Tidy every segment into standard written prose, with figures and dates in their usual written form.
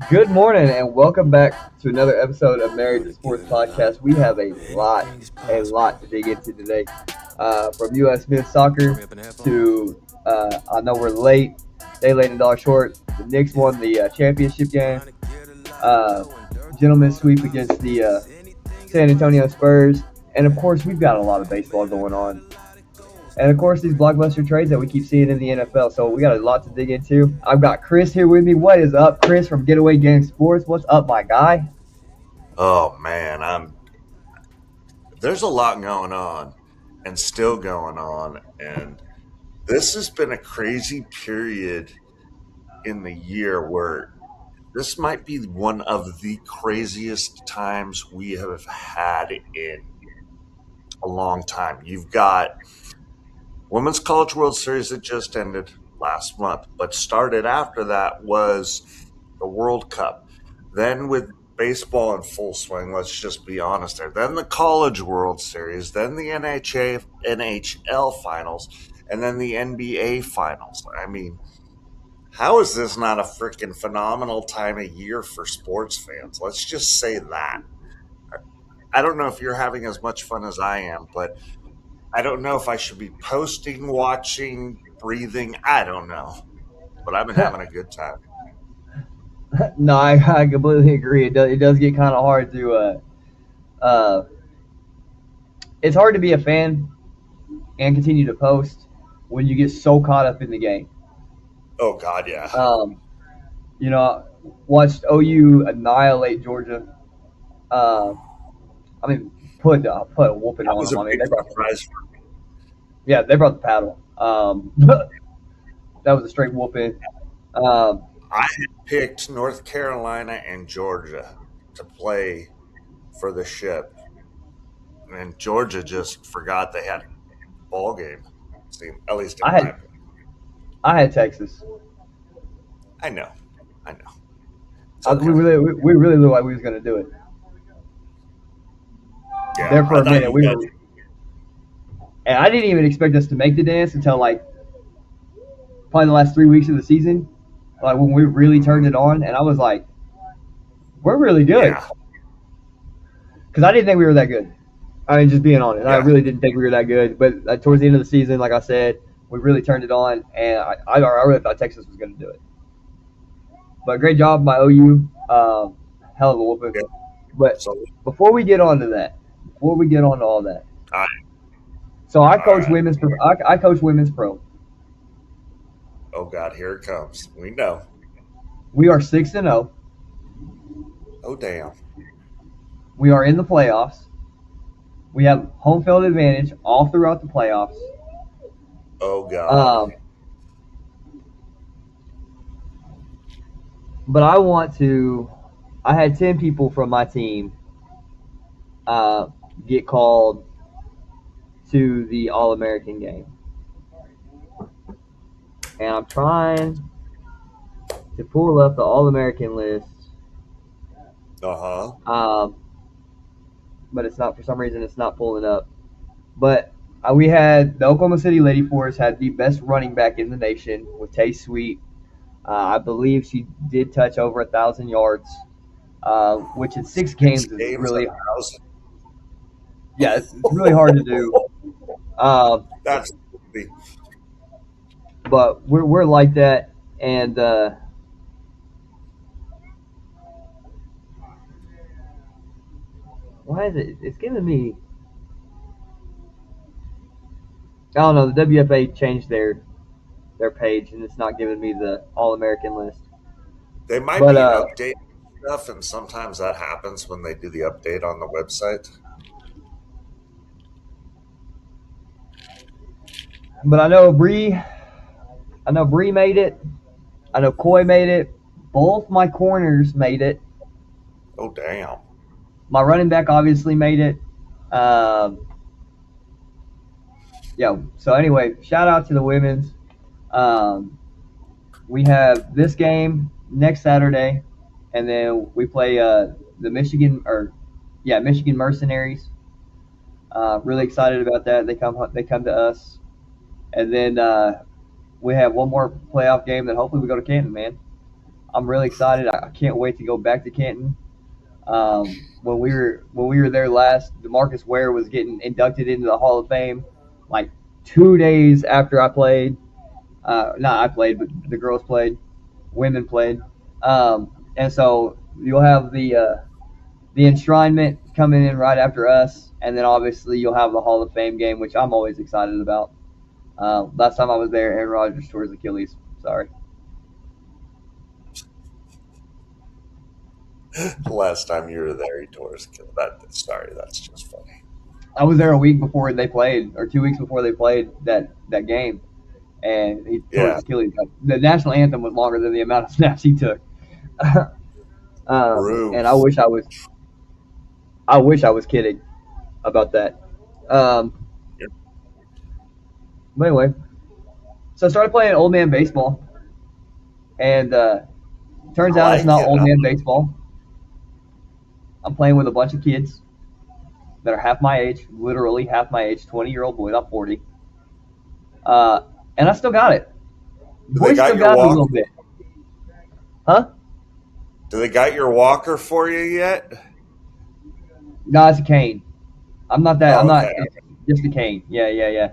Good morning and welcome back to another episode of Married to Sports Podcast. We have a lot to dig into today. From U.S. men's soccer to, I know we're late, day late and dollar short. The Knicks won the championship game. Uh, Gentlemen's sweep against the San Antonio Spurs. And of course, we've got a lot of baseball going on. And of course, these blockbuster trades that we keep seeing in the NFL. So we got a lot to dig into. I've got Chris here with me. What is up, Chris from Getaway Game Sports? What's up, my guy? Oh man, there's a lot going on and still going on, and this has been a crazy period in the year where this might be one of the craziest times we have had in a long time. You've got Women's College World Series that just ended last month, but started after that was the World Cup. Then with baseball in full swing, let's just be honest there. Then the College World Series, then the NHL finals, and then the NBA finals. I mean, how is this not a freaking phenomenal time of year for sports fans? Let's just say that. I don't know if you're having as much fun as I am, but I don't know if I should be posting, watching, breathing. I don't know, but I've been having a good time. No, I completely agree. It does get kind of hard to. Uh, it's hard to be a fan and continue to post when you get so caught up in the game. Oh God, yeah. Um, you know, watched OU annihilate Georgia. Uh, I mean, put a whooping That on was them. a I mean, big surprise. they brought the paddle. That was a straight whooping. Um, I had picked North Carolina and Georgia to play for the ship, and Georgia just forgot they had a ball game. See, at least I in my had opinion. I had Texas. I know, I know. It's okay. We really looked like we was gonna do it. Yeah, There for I a thought minute, you we guys. were, and I didn't even expect us to make the dance until like probably the last 3 weeks of the season, like when we really turned it on, and I was like, we're really good Yeah, because I didn't think we were that good. I mean, just being honest, I yeah. really didn't think we were that good. But towards the end of the season, like I said, we really turned it on, and I really thought Texas was going to do it. But great job by OU. Hell of a whooping. Yeah. But So, before we get on to that, before we get on to all that, all right, so I all coach right. women's. I coach women's pro. Oh God, here it comes. We know. We are 6-0. Oh damn. We are in the playoffs. We have home field advantage all throughout the playoffs. Oh God. Um, but I want to. I had 10 people from my team uh, get called to the All American game, and I'm trying to pull up the All American list, Uh huh. um, but it's not for some reason it's not pulling up. But we had the Oklahoma City Lady Force had the best running back in the nation with Tay Sweet. I believe she did touch over 1,000 yards, which in 6 games is 6 games, really, 1,000. yeah, it's really hard to do. Um, That's the but we're like that, and why is it? It's giving me. I don't know. The WFA changed their page, and it's not giving me the All American list. They might But be updating stuff, and sometimes that happens when they do the update on the website. but I know Bree made it. I know Coy made it. Both my corners made it. Oh, damn. My running back obviously made it. Um, yeah. So anyway, shout out to the women's. Um, we have this game next Saturday, and then we play the Michigan Mercenaries. Really excited about that. They come to us, and then we have one more playoff game that hopefully we go to Canton, man. I'm really excited. I can't wait to go back to Canton. When we were there last, DeMarcus Ware was getting inducted into the Hall of Fame, like 2 days after I played. Not I played, but the girls played, women played, and so you'll have the enshrinement coming in right after us, and then obviously you'll have the Hall of Fame game, which I'm always excited about. Last time I was there, Aaron Rodgers tore his Achilles. Sorry. Last time you were there, he tore his Achilles. Sorry, that's just funny. I was there a week before they played, or 2 weeks before they played that game, and he tore Yeah, his Achilles. The national anthem was longer than the amount of snaps he took. And I Bruce. wish I was kidding about that. Um, but anyway, so I started playing old man baseball, and turns I out it's like not it. old man baseball. I'm playing with a bunch of kids that are half my age, literally half my age, 20-year-old boys. I'm 40. Uh, and I still got it. Do they Boys got still your got it a walk? little bit. Huh? Do they got your walker for you yet? No, it's a cane. I'm not that. I'm Oh, not. okay. It's just a cane. Yeah, yeah, yeah.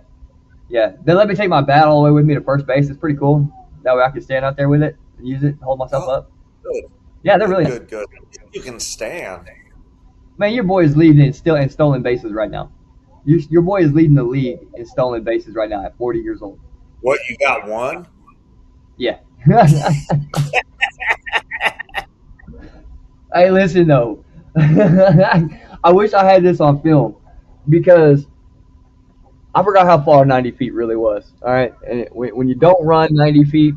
Yeah. They let me take my bat all the way with me to first base. It's pretty cool. That way I can stand out there with it and use it, hold myself Oh, up. good, Yeah, they're good, really nice. good, good. You can stand. Man, your boy is leading in stolen bases right now. Your boy is leading the league in stolen bases right now at 40 years old. What, you got one? Yeah. Hey, listen though. I wish I had this on film because I forgot how far 90 feet really was. All right, and when you don't run 90 feet,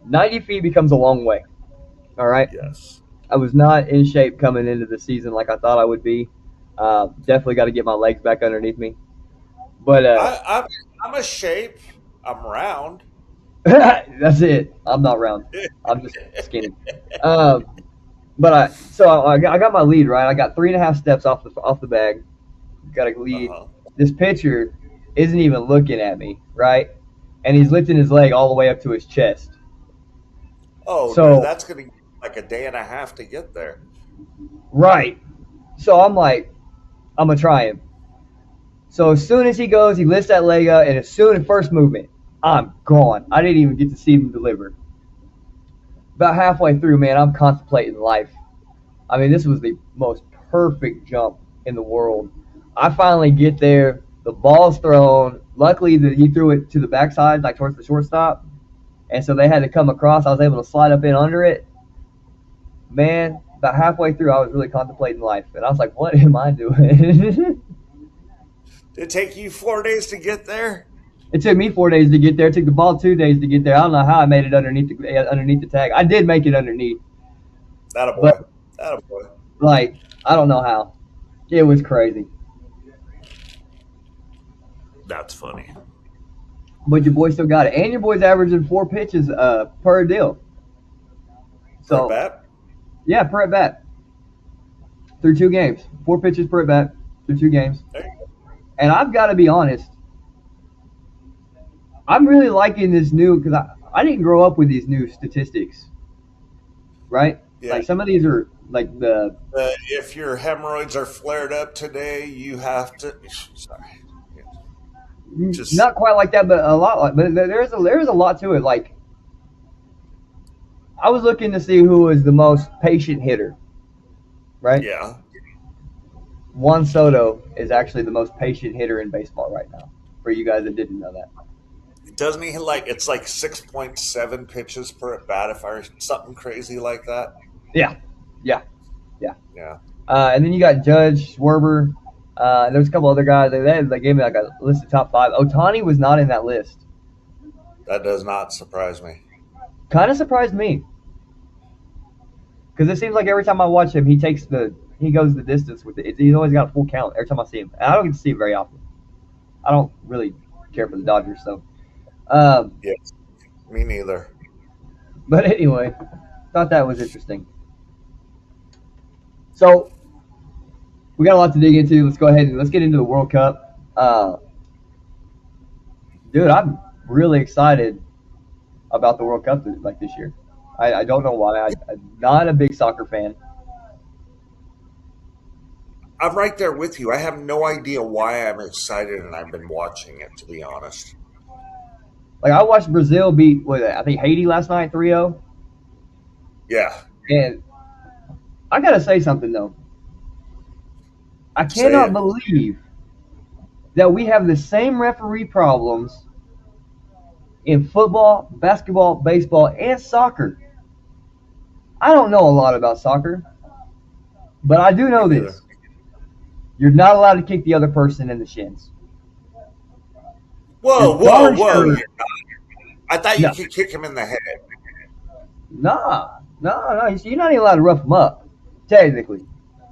90 feet becomes a long way. All right. Yes. I was not in shape coming into the season like I thought I would be. Definitely got to get my legs back underneath me. But I'm a shape. I'm round. that's it. I'm not round. I'm just skinny. Um, but I got my lead right. I got 3.5 steps off the bag. Got a lead. Uh-huh. This pitcher isn't even looking at me, right? And he's lifting his leg all the way up to his chest. Oh, dude, So that's going to be like a day and a half to get there. right. So I'm like, I'm gonna try him. So as soon as he goes, he lifts that leg up, and as soon as first movement, I'm gone. I didn't even get to see him deliver. About halfway through, man, I'm contemplating life. I mean, this was the most perfect jump in the world. I finally get there. The ball's thrown. Luckily, he threw it to the backside, like towards the shortstop, and so they had to come across. I was able to slide up in under it. Man, about halfway through, I was really contemplating life, and I was like, "What am I doing?" Did it take you 4 days to get there? It took me 4 days to get there. It took the ball 2 days to get there. I don't know how I made it underneath the tag. I did make it underneath, That a boy. but That a boy. like I don't know how. It was crazy. That's funny. But your boy still got it, and your boy's averaging 4 pitches per deal. For a So bet? yeah, per at bat through 2 games, 4 pitches per at bat through 2 games. There you And I've got to be honest, I'm really liking this new because I didn't grow up with these new statistics, right? go. Yeah. Like some of these are like the If your hemorrhoids are flared up today, you have to. Sorry. Just, not quite like that, but a lot like. But there's a lot to it. Like I was looking to see who was the most patient hitter, right? yeah. Juan Soto is actually the most patient hitter in baseball right now. For you guys that didn't know that. Doesn't he like, it's like 6.7 pitches per at bat, if I something crazy like that? Yeah, yeah, yeah. Yeah. And then you got Judge, Schwarber. There's a couple other guys. They gave me like a list of top 5. Otani was not in that list. That does not surprise me. Kind of surprised me because it seems like every time I watch him, he goes the distance with it. He's always got a full count every time I see him. And I don't get to see him very often. I don't really care for the Dodgers, so. Yes. Me neither. But anyway, thought that was interesting. So we got a lot to dig into. Let's go ahead and let's get into the World Cup. Dude, I'm really excited about the World Cup like this year. I don't know why. I'm not a big soccer fan. I'm right there with you. I have no idea why I'm excited and I've been watching it, to be honest. Like I watched Brazil beat what I think Haiti last night 3-0. Yeah, And I gotta say something though. I say cannot it. believe that we have the same referee problems in football, basketball, baseball, and soccer. I don't know a lot about soccer, but I do Me know neither. this. You're not allowed to kick the other person in the shins. You're Whoa, whoa, darn whoa. sure. I thought you No, could kick him in the head. nah. You're not even allowed to rough them up, technically.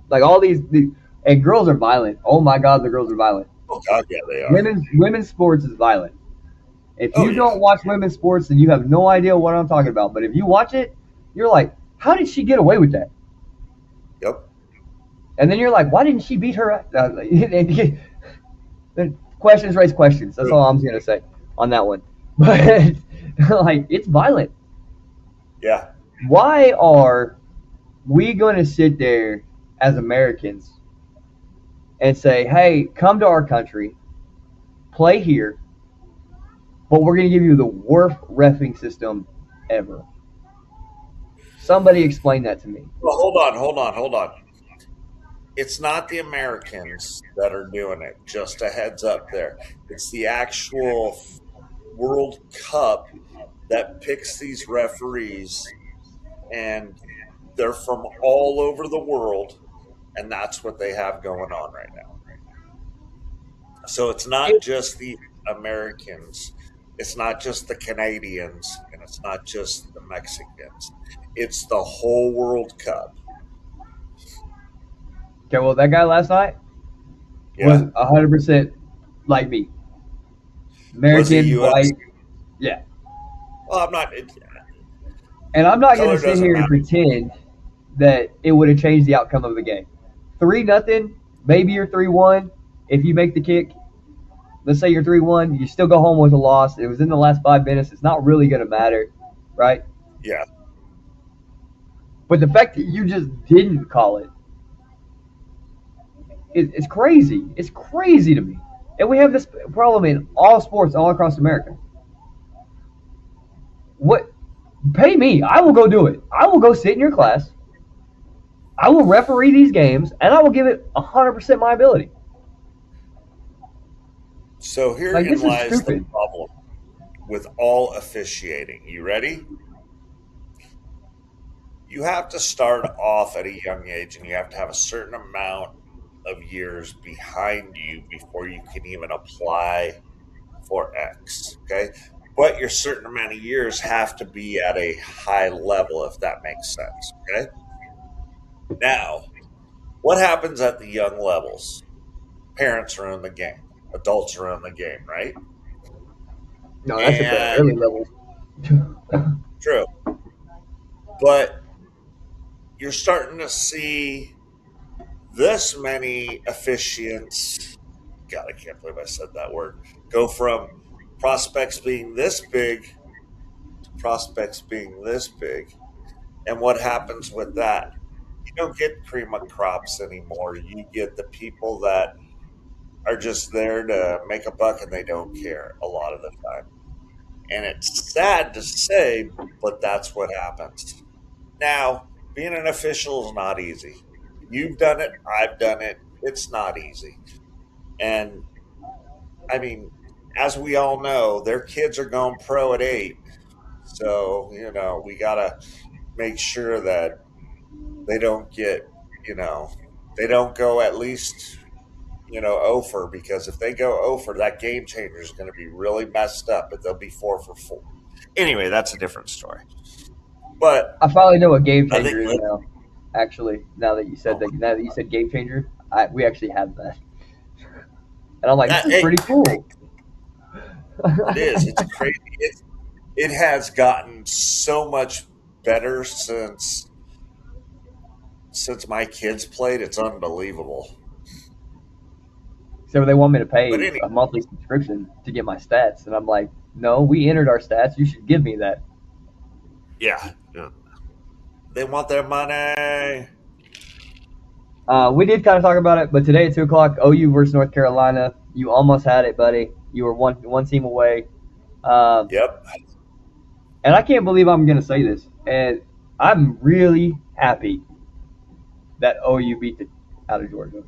Like all these, and girls are violent. Oh my God, the girls are violent. Oh, God, yeah, they are. Women's sports is violent. If Oh, you yeah. don't watch women's sports, then you have no idea what I'm talking about. But if you watch it, you're like, how did she get away with that? Yep. And then you're like, why didn't she beat her? Questions raise questions. That's True. all I'm gonna say on that one. But like, it's violent. Yeah. Why are we going to sit there as Americans and say, hey, come to our country, play here, but we're going to give you the worst refing system ever? Somebody explain that to me. Well, hold on. It's not the Americans that are doing it. Just a heads up there. It's the actual World Cup that picks these referees, and they're from all over the world, and that's what they have going on right now. So it's not just the Americans, it's not just the Canadians, and it's not just the Mexicans. It's the whole World Cup. Okay, well, that guy last night was Yeah. 100% like me. Was he American, US? white, yeah. Well, I'm not. And I'm not going to Color sit doesn't here and matter. pretend that it would have changed the outcome of the game. 3-0, maybe you're 3-1 if you make the kick. Let's say you're 3-1, you still go home with a loss. It was in the last 5 minutes. It's not really going to matter, right? Yeah. But the fact that you just didn't call it's crazy. It's crazy to me. And we have this problem in all sports all across America. What? Pay me. I will go do it. I will go sit in your class. I will referee these games, and I will give it 100% my ability. So Like, herein this is lies the stupid. problem with all officiating. You ready? You have to start off at a young age, and you have to have a certain amount of years behind you before you can even apply for X. Okay. But your certain amount of years have to be at a high level, if that makes sense. Okay. Now, what happens at the young levels? Parents are in the game, adults are in the game, right? No, that's at the And early levels. true. But you're starting to see this many officiants. God, I can't believe I said that word. Go from prospects being this big to prospects being this big. And what happens with that? You don't get cream of crops anymore. You get the people that are just there to make a buck and they don't care a lot of the time. And it's sad to say, but that's what happens. Now, being an official is not easy. You've done it, I've done it. It's not easy. And I mean, as we all know, their kids are going pro at 8. So, we got to make sure that they don't get, you know, they don't go at least, over, because if they go over, that game changer is going to be really messed up, but they'll be 4 for 4. Anyway, that's a different story. But I finally know what game I changer think, is now. Actually, oh my, now that you said game changer, we actually have that, and I'm like, this is hey, pretty cool. it is. It's crazy. It has gotten so much better since my kids played. It's unbelievable. So they want me to But pay anyway, a monthly subscription to get my stats, and I'm like, no, we entered our stats. You should give me that. yeah. Yeah. They want their money. We did kind of talk about it, but today at 2 o'clock, OU versus North Carolina. You almost had it, buddy. You were one team away. Um, Yep. and I can't believe I'm going to say this. And I'm really happy that OU beat the out of Georgia.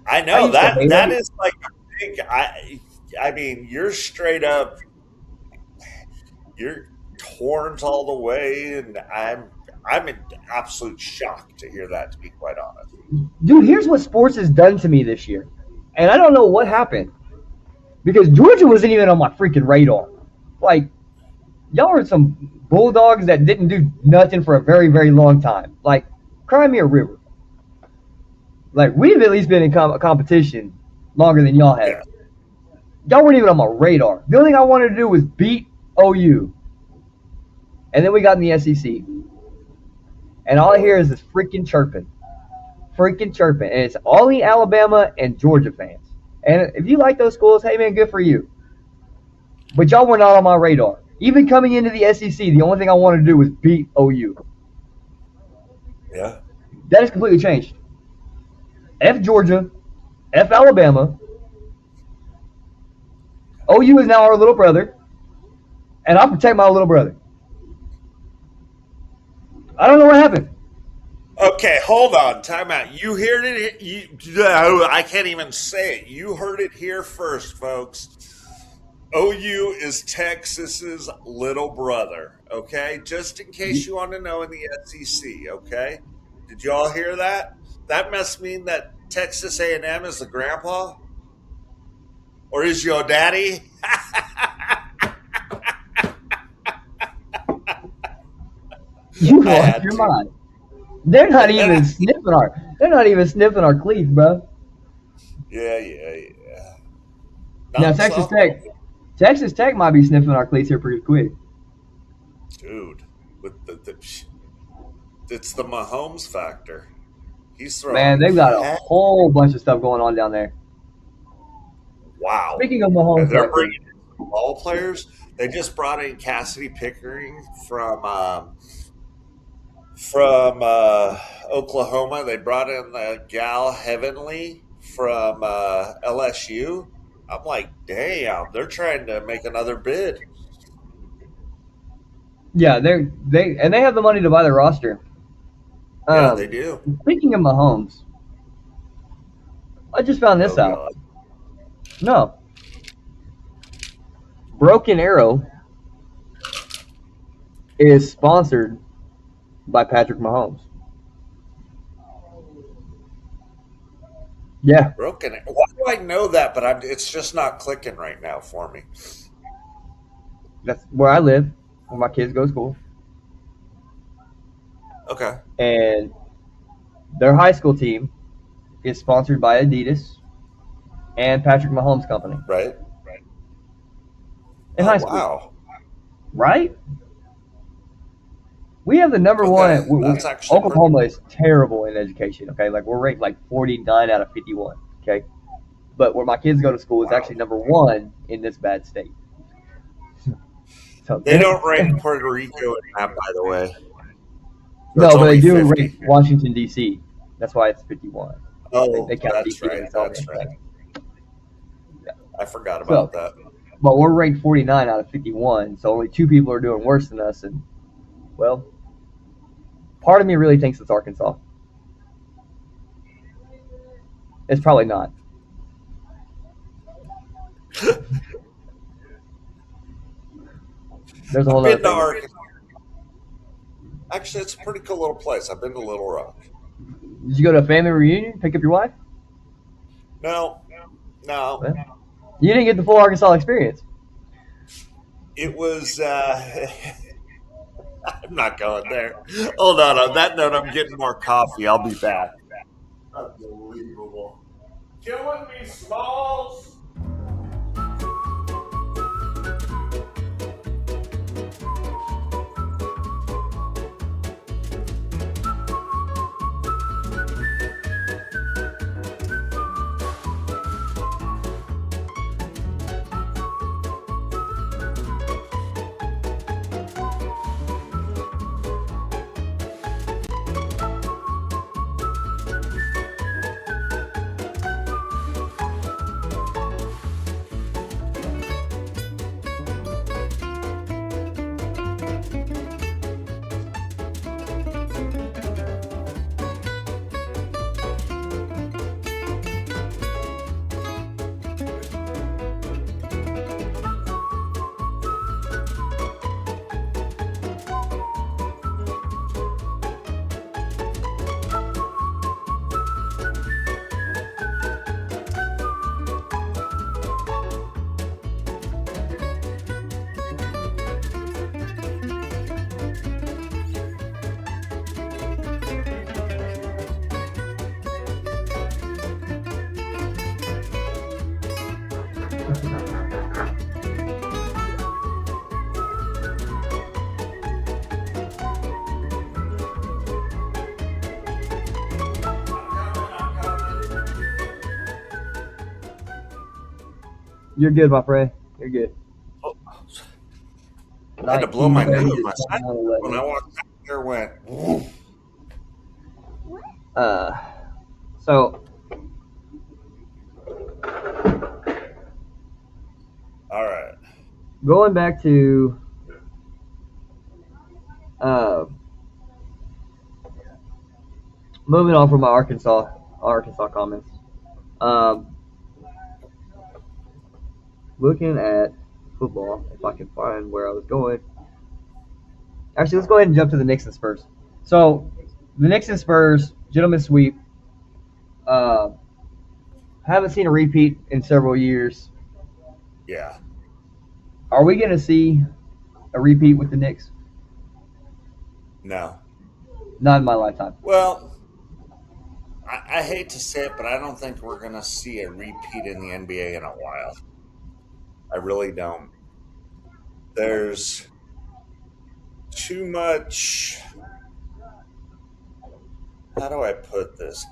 I I know used to that hate that them. is like a big. I mean, you're straight up. You're horns all the way, and I'm in absolute shock to hear that. To be quite honest. Dude, here's what sports has done to me this year. And I don't know what happened because Georgia wasn't even on my freaking radar. Like, y'all were some Bulldogs that didn't do nothing for a very, very long time. Like, cry me a river. Like, we've at least been in competition longer than y'all have. Yeah. Y'all weren't even on my radar. The only thing I wanted to do was beat OU. And then we got in the SEC. And all I Oh hear is yeah. this freaking chirping. Freaking chirping. And it's all the Alabama and Georgia fans. And if you like those schools, hey, man, good for you. But y'all were not on my radar. Even coming into the SEC, the only thing I wanted to do was beat OU. Yeah. That has completely changed. F Georgia, F Alabama. OU is now our little brother, and I'll protect my little brother. I don't know what happened. Okay, hold on. Time out. You heard it. I can't even say it. You heard it here first, folks. OU is Texas's little brother. Okay, just in case you want to know in the SEC. Okay, did you all hear that? That must mean that Texas A&M is the grandpa, or is your daddy? You I lost had your to. mind. They're not even sniffing our. They're not even sniffing our cleats, bro. Yeah, yeah, yeah. Now Not Texas Tech might be sniffing our cleats here pretty quick. dude. With it's the Mahomes factor. He's Man, throwing they've got a heck. whole bunch of stuff going on down there. Wow. Speaking of And Mahomes they're factor, bringing in some ball players. They just brought in Cassidy Pickering from Oklahoma. They brought in the gal Heavenly from LSU. I'm like, damn, they're trying to make another bid. yeah, they have the money to buy the roster. Yeah, they do. Speaking of Mahomes, I just found this Oh out. god. No, Broken Arrow is sponsored by Patrick Mahomes. Yeah, Broken. Why do I know that? But it's just not clicking right now for me. that's where I live, where my kids go to school, Okay. and their high school team is sponsored by Adidas and Patrick Mahomes Company Right. in Oh high school, wow. right? We have the number Okay. one. That's actually pretty. Oklahoma is terrible in education. Okay, like we're ranked like 49 out of 51. Okay, but where my kids go to school is Wow. actually number one in this bad state. So They don't rank Puerto Rico in that, by the way. So it's no, but they only do rank 50. Washington D.C. That's why it's 51. They Oh, count that's D.C. right. against all the That's other right. things. Yeah. I forgot So, about that. but we're ranked 49 out of 51. So only two people are doing worse than us. And well, part of me really thinks it's Arkansas. It's probably not. There's a I've whole other been to thing. Arkansas. Actually, it's a pretty cool little place. I've been to Little Rock. Did you go to a family reunion? Pick up your wife? No, no. Well, you didn't get the full Arkansas experience. It was. I'm not going there. Hold on. On that note, I'm getting more coffee. I'll be back. Unbelievable. Killing me, Smalls. You're good, my friend. You're good. Oh, I had to blow my 1930 nose. to My side when I 2111. walked out there went. Woof. Uh, so All right. going back to uh, moving on from my Arkansas comments. Um, looking at football, if I can find where I was going. Actually, let's go ahead and jump to the Knicks and Spurs. So the Knicks and Spurs, gentlemen sweep. Uh, haven't seen a repeat in several years. Yeah. Are we going to see a repeat with the Knicks? No. Not in my lifetime. Well, I hate to say it, but I don't think we're going to see a repeat in the NBA in a while. I really don't. There's too much. How do I put this?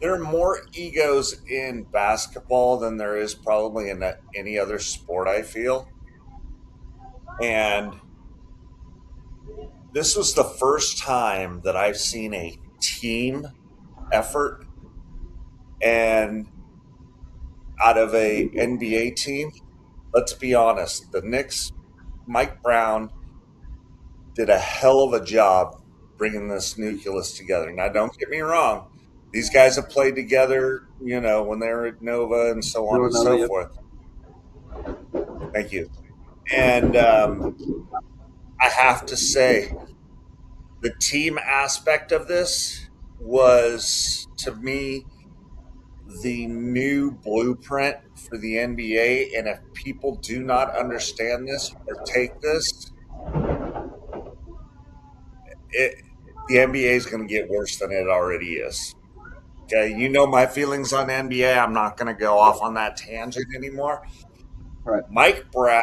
There are more egos in basketball than there is probably in any other sport, I feel. And this was the first time that I've seen a team effort and out of a NBA team. Let's be honest, the Knicks, Mike Brown did a hell of a job bringing this nucleus together. Now, don't get me wrong; these guys have played together, when they were at Nova and so on and so Villanova. forth. Thank you. And I have to say, the team aspect of this was, to me, the new blueprint for the NBA. And if people do not understand this or take this, it, the NBA is going to get worse than it already is. Okay, you know my feelings on NBA. I'm not going to go off on that tangent anymore. Right. Mike Brown,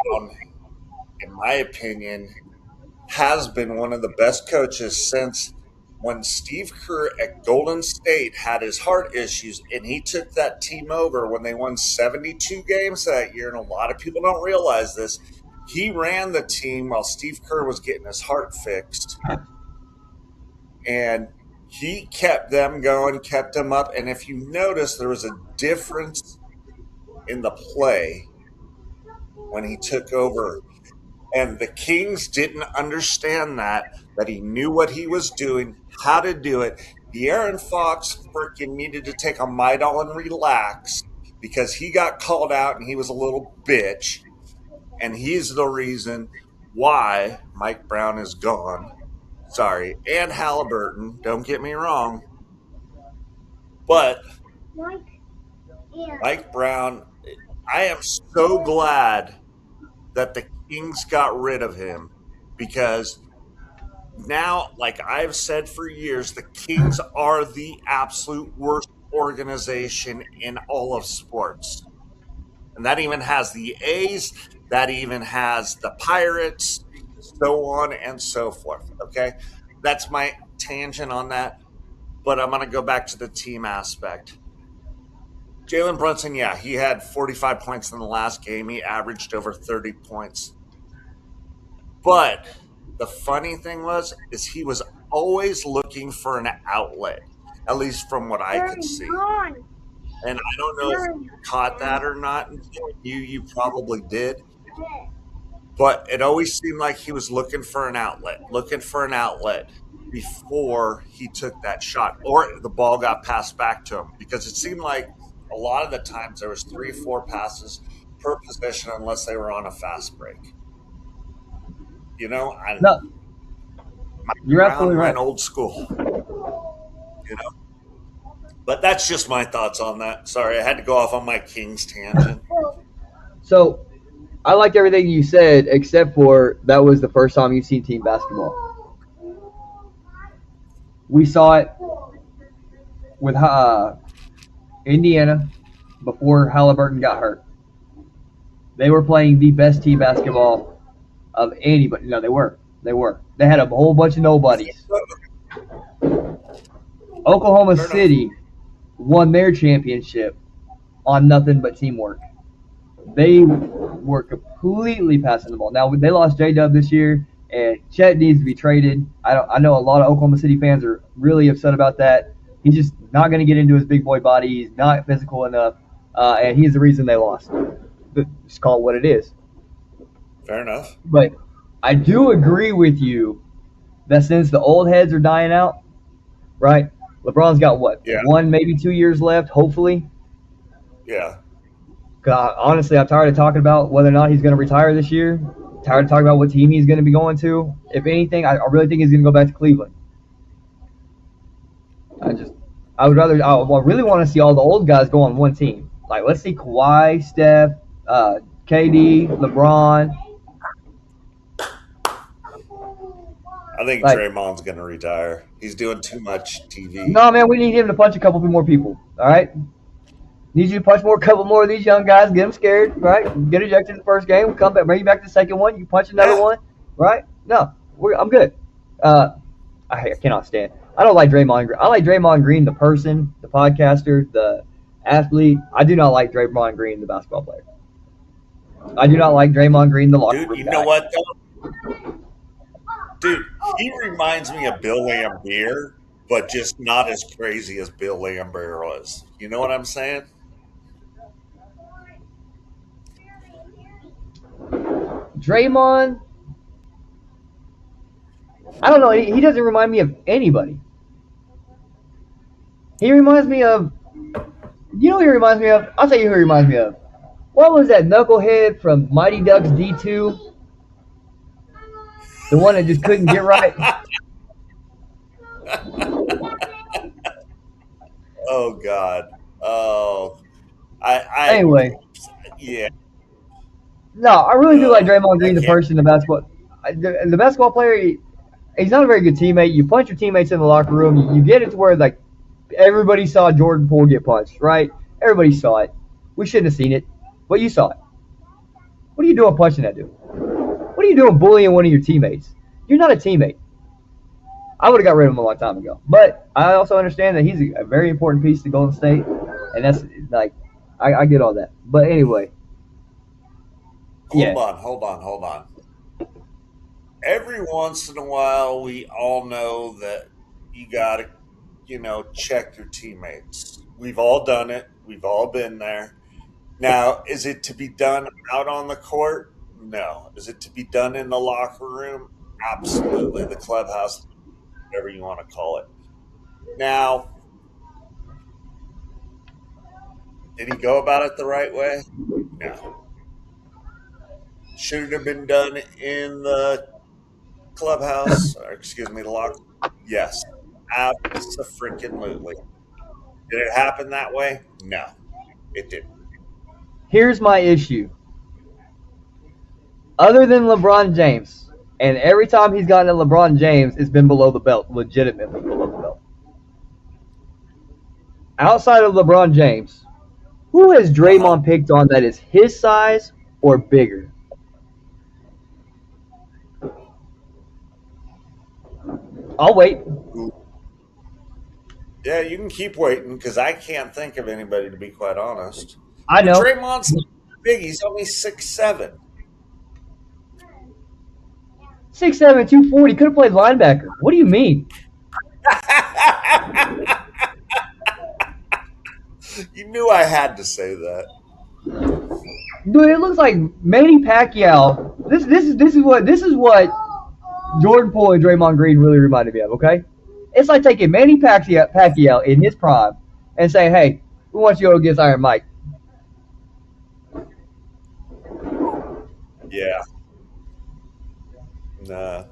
in my opinion, has been one of the best coaches since when Steve Kerr at Golden State had his heart issues and he took that team over when they won 72 games that year. And a lot of people don't realize this. He ran the team while Steve Kerr was getting his heart fixed. And he kept them going, kept them up. And if you notice, there was a difference in the play when he took over. And the Kings didn't understand that he knew what he was doing, how to do it. De'Aaron Fox freaking needed to take a Midol and relax because he got called out and he was a little bitch. And he's the reason why Mike Brown is gone. Sorry. And Halliburton, don't get me wrong. But Mike Brown, I am so glad that the Kings got rid of him because now, like I've said for years, the Kings are the absolute worst organization in all of sports. And that even has the A's, that even has the Pirates, so on and so forth. Okay. That's my tangent on that. But I'm going to go back to the team aspect. Jalen Brunson, yeah, he had 45 points in the last game. He averaged over 30 points. But the funny thing is he was always looking for an outlet, at least from what I could see. And I don't know if you caught that or not. You probably did. But it always seemed like he was looking for an outlet before he took that shot or the ball got passed back to him because it seemed like a lot of the times there was 3 4 passes per possession unless they were on a fast break. I No, Mike you're Brown absolutely right. went old school, you know. But that's just my thoughts on that. Sorry, I had to go off on my Kings tangent. So I liked everything you said, except for that was the first time you've seen team basketball. We saw it with Indiana before Halliburton got hurt. They were playing the best team basketball of anybody. No, they were. They were. They had a whole bunch of nobodies. Oklahoma Fair enough. City won their championship on nothing but teamwork. They were completely passing the ball. Now they lost J-Dub this year, and Chet needs to be traded. I know a lot of Oklahoma City fans are really upset about that. He's just not going to get into his big boy body. He's not physical enough, and he's the reason they lost. But just call it what it is. Fair enough. But I do agree with you that since the old heads are dying out, right? LeBron's got what, Yeah. 1 maybe 2 years left, hopefully. Yeah. Honestly, I'm tired of talking about whether or not he's going to retire this year. Tired of talking about what team he's going to be going to. If anything, I really think he's going to go back to Cleveland. I really want to see all the old guys go on one team. Like, let's see Kawhi, Steph, KD, LeBron. I think Draymond's going to retire. He's doing too much TV. No, man, we need him to punch a couple more people. All right. Need you to punch a couple more of these young guys, get them scared, right? Get ejected in the first game, come back, bring you back to the second one, you punch another one, right? No, I'm good. I cannot stand. I don't like Draymond Green. I like Draymond Green, the person, the podcaster, the athlete. I do not like Draymond Green, the basketball player. I do not like Draymond Green, the locker room guy. Dude, you know what, though? Dude, he reminds me of Bill Laimbeer, but just not as crazy as Bill Laimbeer was. You know what I'm saying? Draymond, I don't know. He doesn't remind me of anybody. He reminds me of, you know who he reminds me of? I'll tell you who he reminds me of. What was that knucklehead from Mighty Ducks D2? The one that just couldn't get right? Oh, God. Oh. Anyway. Yeah. No, I really do like Draymond Green, the person, the basketball. The basketball player, he's not a very good teammate. You punch your teammates in the locker room. You get it to where, like, everybody saw Jordan Poole get punched, right? Everybody saw it. We shouldn't have seen it, but you saw it. What are you doing punching that dude? What are you doing bullying one of your teammates? You're not a teammate. I would have got rid of him a long time ago. But I also understand that he's a very important piece to Golden State, and that's, like, I get all that. But anyway. Hold on. Every once in a while, we all know that you got to, check your teammates. We've all done it. We've all been there. Now, is it to be done out on the court? No. Is it to be done in the locker room? Absolutely. The clubhouse, whatever you want to call it. Now, did he go about it the right way? No. Should it have been done in the clubhouse, or excuse me, the locker? Yes, absolutely. Did it happen that way? No, it didn't. Here's my issue. Other than LeBron James, and every time he's gotten to LeBron James, it's been below the belt, legitimately below the belt. Outside of LeBron James, who has Draymond picked on that is his size or bigger? I'll wait. Yeah, you can keep waiting because I can't think of anybody, to be quite honest. I know. Draymond's big. He's only 6'7". 6'7", 240. Could have played linebacker. What do you mean? You knew I had to say that. Dude, it looks like Manny Pacquiao. This is what Jordan Poole and Draymond Green really reminded me of, okay? It's like taking Manny Pacquiao in his prime and saying, hey, we want you to go against Iron Mike. Yeah. Nah.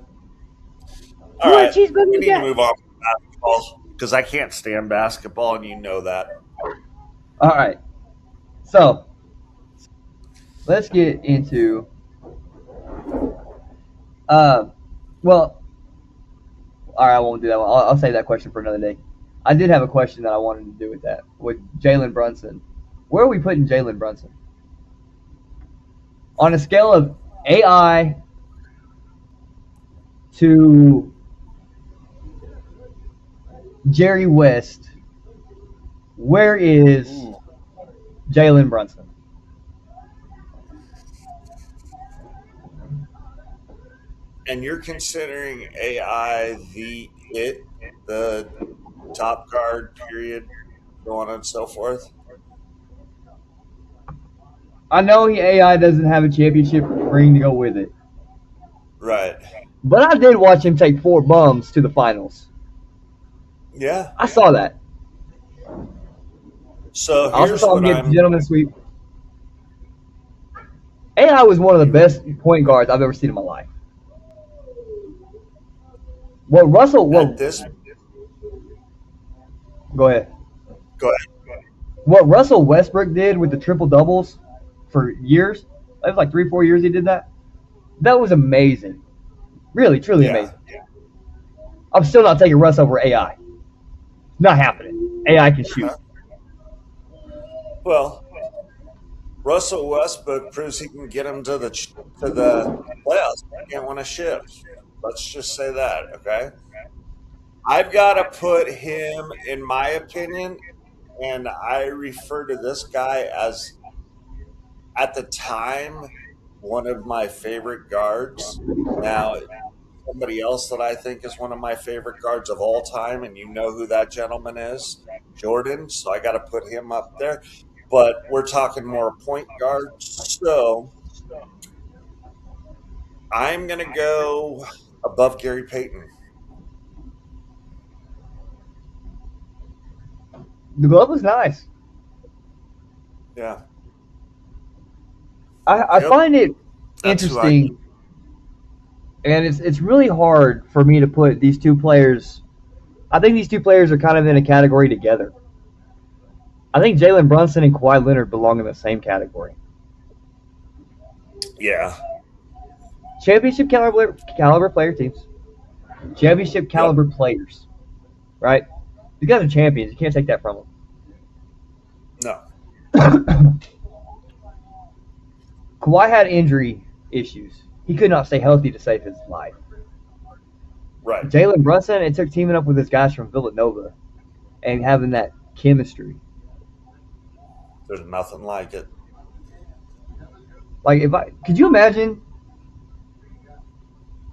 All right. We need to move on from basketball because I can't stand basketball, and you know that. All right. So, let's get into well, all right, I won't do that one. I'll save that question for another day. I did have a question that I wanted to do with that, with Jalen Brunson. Where are we putting Jalen Brunson? On a scale of AI to Jerry West, where is Jalen Brunson? and you're considering AI the top guard period, so on and so forth. I know AI doesn't have a championship ring to go with it, Right. but I did watch him take 4 bums to the finals. Yeah. I saw that. So I also here's saw him what get the I'm gentleman sweep. AI was one of the you best point guards I've ever seen in my life. What Russell? at What? this Go ahead. go ahead. What Russell Westbrook did with the triple doubles for years? It was like 3, 4 years he did that. That was amazing. Really, truly Yeah. amazing. I'm still not taking Russ over AI. Not happening. AI can shoot. Uh-huh. Well, Russell Westbrook proves he can get him to the playoffs. He can't win a shift. Let's just say that, okay? I've got to put him, in my opinion, and I refer to this guy as, at the time, one of my favorite guards. Now, somebody else that I think is one of my favorite guards of all time, and you know who that gentleman is, Jordan. So I got to put him up there. But we're talking more point guards. So I'm going to go above Gary Payton. The glove was nice. Yeah. I Yep. find it That's who I. interesting, and it's really hard for me to put these two players. I think these two players are kind of in a category together. I think Jalen Brunson and Kawhi Leonard belong in the same category. Yeah. Championship caliber player teams. Championship Yep. caliber players. Right? These guys are champions. You can't take that from No. them. Kawhi had injury issues. He could not stay healthy to save his life. Right. Jalen Brunson, it took teaming up with his guys from Villanova and having that chemistry. There's nothing like it. Like if I could you imagine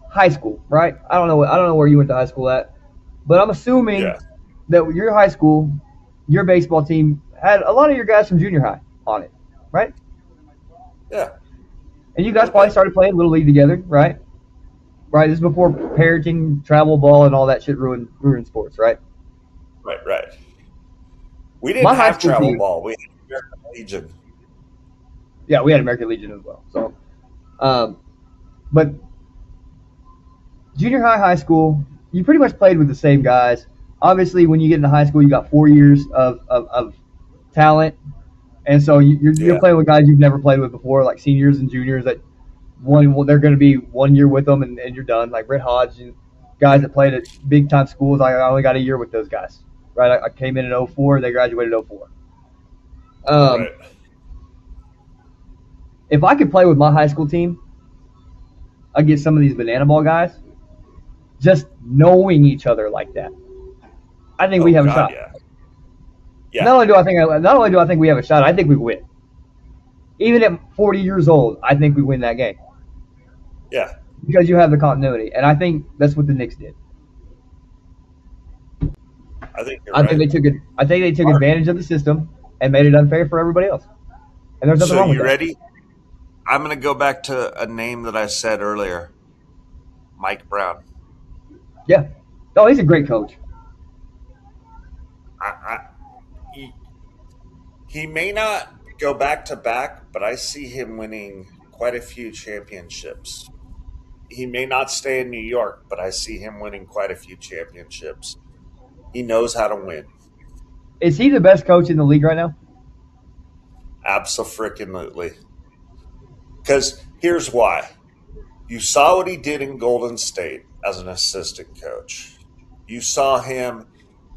high school, right? I don't know where you went to high school at, but I'm assuming Yeah. that your high school, your baseball team had a lot of your guys from junior high on it, right? Yeah. And you guys They probably did. started playing little league together, right? Right. This is before parenting, travel ball, and all that shit ruined sports, right? Right. Right. We didn't My high have school travel team, ball. We had American Legion. yeah, we had American Legion as well. So, um, but junior high, high school, you pretty much played with the same guys. Obviously, when you get into high school, you got 4 years of talent, and so you're Yeah. playing with guys you've never played with before, like seniors and juniors that they're going to be 1 year with them and you're done. Like Brett Hodge and guys that played at big time schools, I only got a year with those guys. Right, I came in '04. They graduated '04. Um, Right. if I could play with my high school team against some of these banana ball guys, just knowing each other like that, I think we Oh have a God. shot. Yeah. Yeah. Not only do I think we have a shot, I think we win. Even at 40 years old, I think we win that game Yeah. because you have the continuity, and I think that's what the Knicks did. I think you're I think right. they took it. I think they took All right. advantage of the system and made it unfair for everybody else. And there's nothing So wrong with you that. ready? I'm going to go back to a name that I said earlier, Mike Brown. Yeah. Oh, he's a great coach. I, he, he may not go back to back, but I see him winning quite a few championships. He may not stay in New York, but I see him winning quite a few championships. He knows how to win. Is he the best coach in the league right now? Absolutely. Because here's why. You saw what he did in Golden State as an assistant coach. You saw him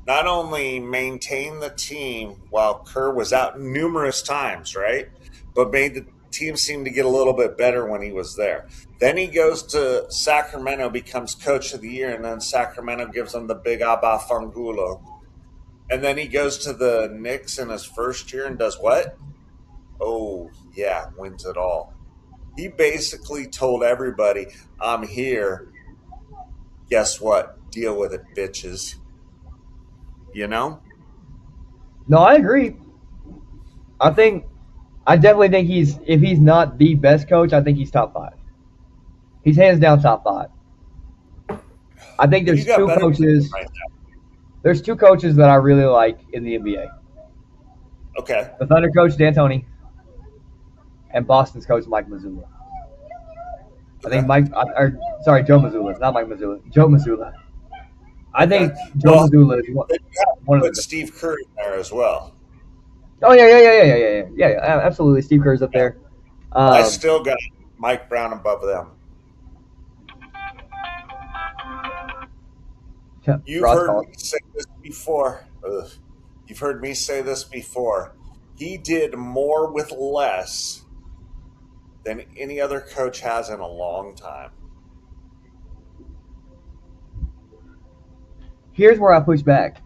not only maintain the team while Kerr was out numerous times, right? But made the team seem to get a little bit better when he was there. Then he goes to Sacramento, becomes coach of the year, and then Sacramento gives him the big Abba Fangulo. And then he goes to the Knicks in his first year and does what? Oh, yeah, wins it all. He basically told everybody, "I'm here. Guess what? Deal with it, bitches." You know? No, I agree. I think I definitely think he's if he's not the best coach, I think he's top five. He's hands down top five. I think Who you there's got two better than him coaches. right now? There's two coaches that I really like in the NBA. Okay. The Thunder coach D'Antoni and Boston's coach Mike Mazzulla. I think Okay. sorry, Joe Mazzulla, not Mike Mazzulla. Joe Mazzulla. I Okay. think Joe Well, Mazzulla is then you have to one of the put best. Steve Kerr in there as well. Oh yeah. Absolutely, Steve Kerr's up Yeah. there. I Um, still got Mike Brown above them. You've Ross heard me calling. say this before. Ugh. You've heard me say this before. He did more with less than any other coach has in a long time. Here's where I push back.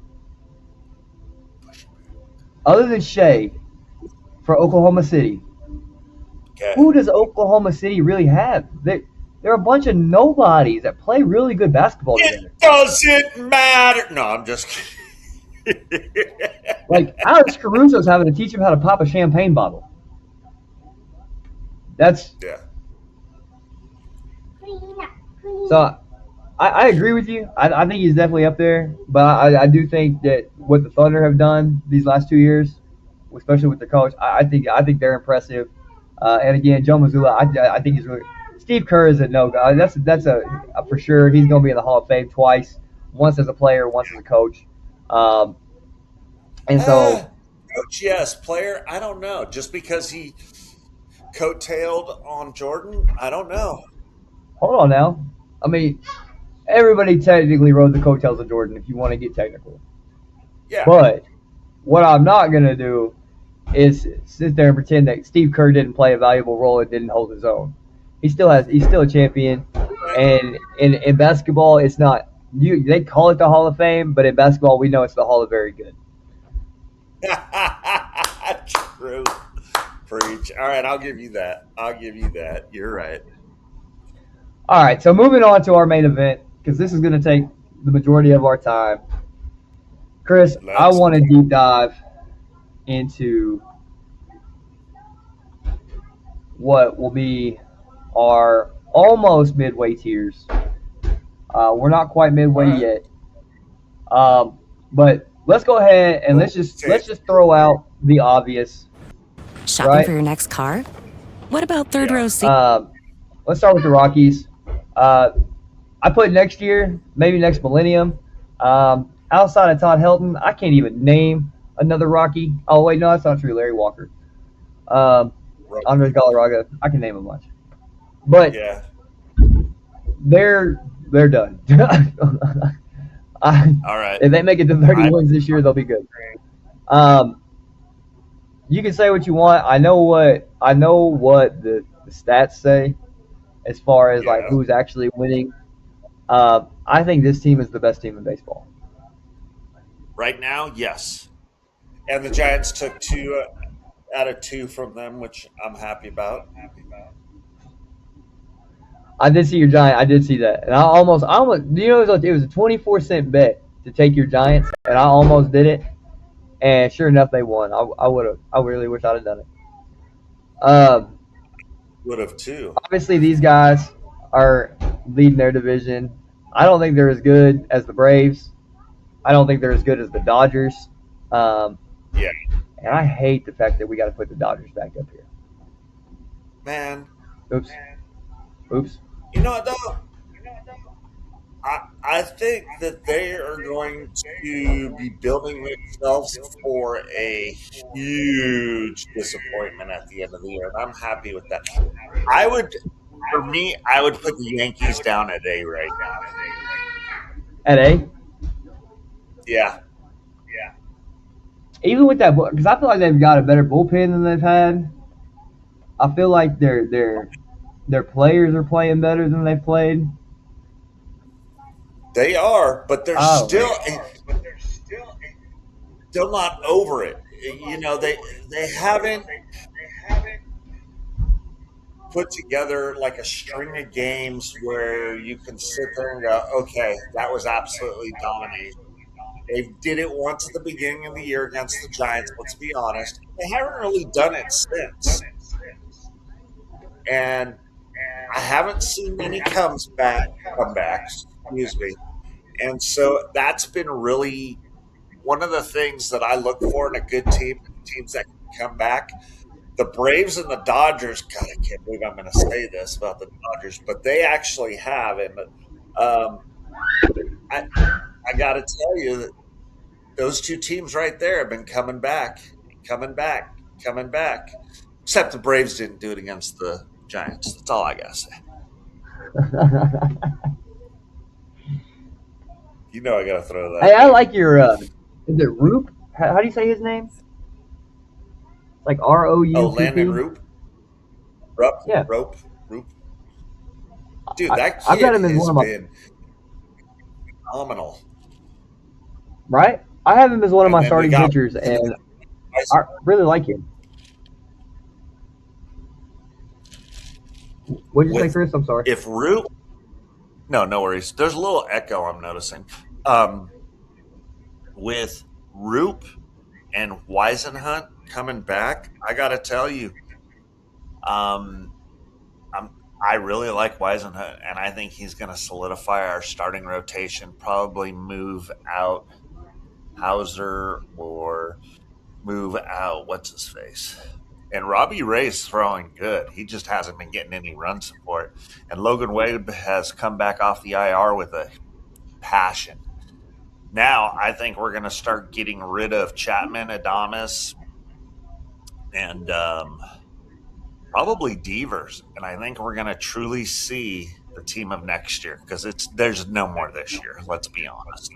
Other than Shea for Oklahoma City, Okay. who does Oklahoma City really have? They're a bunch of nobodies that play really good basketball It together. doesn't matter. No, I'm just kidding. Like Alex Caruso's having to teach him how to pop a champagne bottle. That's Yeah. so. I agree with you. I think he's definitely up there, but I do think that what the Thunder have done these last 2 years, especially with the coach, I think they're impressive. And again, Joe Mazzulla, I think he's really. Steve Kerr is a no guy. That's a for sure. He's going to be in the Hall of Fame twice, once as a player, once as a coach. Um, and so Coach, yes. Player, I don't know. Just because he coattailed on Jordan, I don't know. hold on now. I mean, everybody technically rode the coattails of Jordan if you want to get technical. Yeah. But what I'm not going to do is sit there and pretend that Steve Kerr didn't play a valuable role and didn't hold his own. He's still a champion. Right. And in basketball, it's not they call it the Hall of Fame, but in basketball we know it's the Hall of Very Good. True. Preach. All right, I'll give you that. I'll give you that. You're right. All right, so moving on to our main event because this is going to take the majority of our time. Chris, I Let's. want to deep dive into what will be our almost midway tiers. We're not quite All midway right. yet, but let's go ahead and Well, let's just throw out the obvious, Shopping for right? your next car? What about third yeah. row seat? Let's start with the Rockies. Uh, I put next year, maybe next millennium. Outside of Todd Helton, I can't even name another Rocky. Oh wait, no, that's not true. Larry Walker, um, Andres Galarraga, I can name a bunch, but Yeah. they're done. All right. If they make it to 30 I wins this year, they'll be good. Um, you can say what you want. I know what the stats say as far as like yeah. who's actually winning. I think this team is the best team in baseball. Right now, yes. And the Giants took two out of two from them, which I'm happy about. I did see your Giant. I did see that, and I almost. You know, it was a 24-cent bet to take your Giants, and I almost did it. And sure enough, they won. I would have. I really wish I'd have done it. Um, Would have too. Obviously, these guys are leading their division. I don't think they're as good as the Braves. I don't think they're as good as the Dodgers. Um, Yeah. and I hate the fact that we got to put the Dodgers back up here. Man, Oops. Oops. you know what though? I think that they are going to be building themselves for a huge disappointment at the end of the year, and I'm happy with that. I would, for me, I would put the Yankees down at A right now. At A, Yeah, even with that, because I feel like they've got a better bullpen than they've had. I feel like their players are playing better than they've played. they are, but they're Oh, still not over it. You know, they haven't put together like a string of games where you can sit there and go, okay, that was absolutely dominating. They did it once at the beginning of the year against the Giants, let's be honest. They haven't really done it since. And I haven't seen any comebacks, excuse me. And so that's been really one of the things that I look for in a good team, teams that can come back. The Braves and the Dodgers, God, I can't believe I'm going to say this about the Dodgers, but they actually have. And I, I got to tell you that those two teams right there have been coming back, coming back, coming back. Except the Braves didn't do it against the Giants. That's all I got to say. You know I got to throw that. Hey, I like your. Is it Roop? How do you say his name? It's like Oh, Landon ROUPP. Roop? Rupp? Yeah, Roop? Dude, that I've got kid him as has one of my been phenomenal. right. I have him as one of And my then we starting got pitchers, and I really like him. What did you say, with Chris? I'm sorry. if Roop. No worries. There's a little echo I'm noticing. Um, with Roop and Weisenhunt coming back, I got to tell you, um, I really like Weisenhunt, and I think he's going to solidify our starting rotation. Probably move out Hauser or move out what's his face. And Robbie Ray's throwing good. He just hasn't been getting any run support. And Logan Wade has come back off the IR with a passion. Now I think we're going to start getting rid of Chapman, Adames, and probably Devers. And I think we're going to truly see the team of next year because there's no more this year. Let's be honest.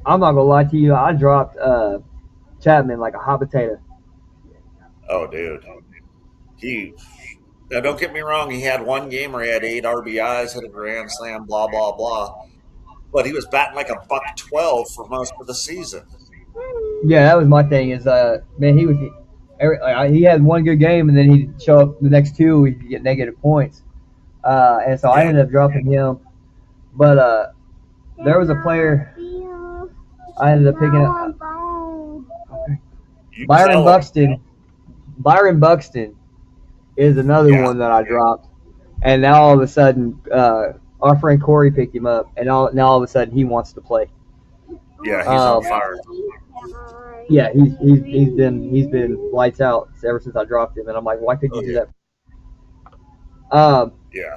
I'm not gonna lie to you. I dropped Chapman like a hot potato. Oh, dude, he. Now, don't get me wrong. He had one game where he had 8 RBIs, hit a grand slam, blah blah blah. But he was batting like a buck 12 for most of the season. Yeah, that was my thing. Is man, he had one good game, and then he'd show up the next two, he'd get negative points. And so I Yeah, ended up dropping him. But there was a player I ended up picking up. you Byron tell him. Buxton. Byron Buxton is another Yeah, one that I dropped, and now all of a sudden, our friend Corey picked him up, and now all of a sudden he wants to play. yeah, he's on Um, fire. yeah, he's been lights out ever since I dropped him, and I'm like, why couldn't Oh you do yeah, that? yeah.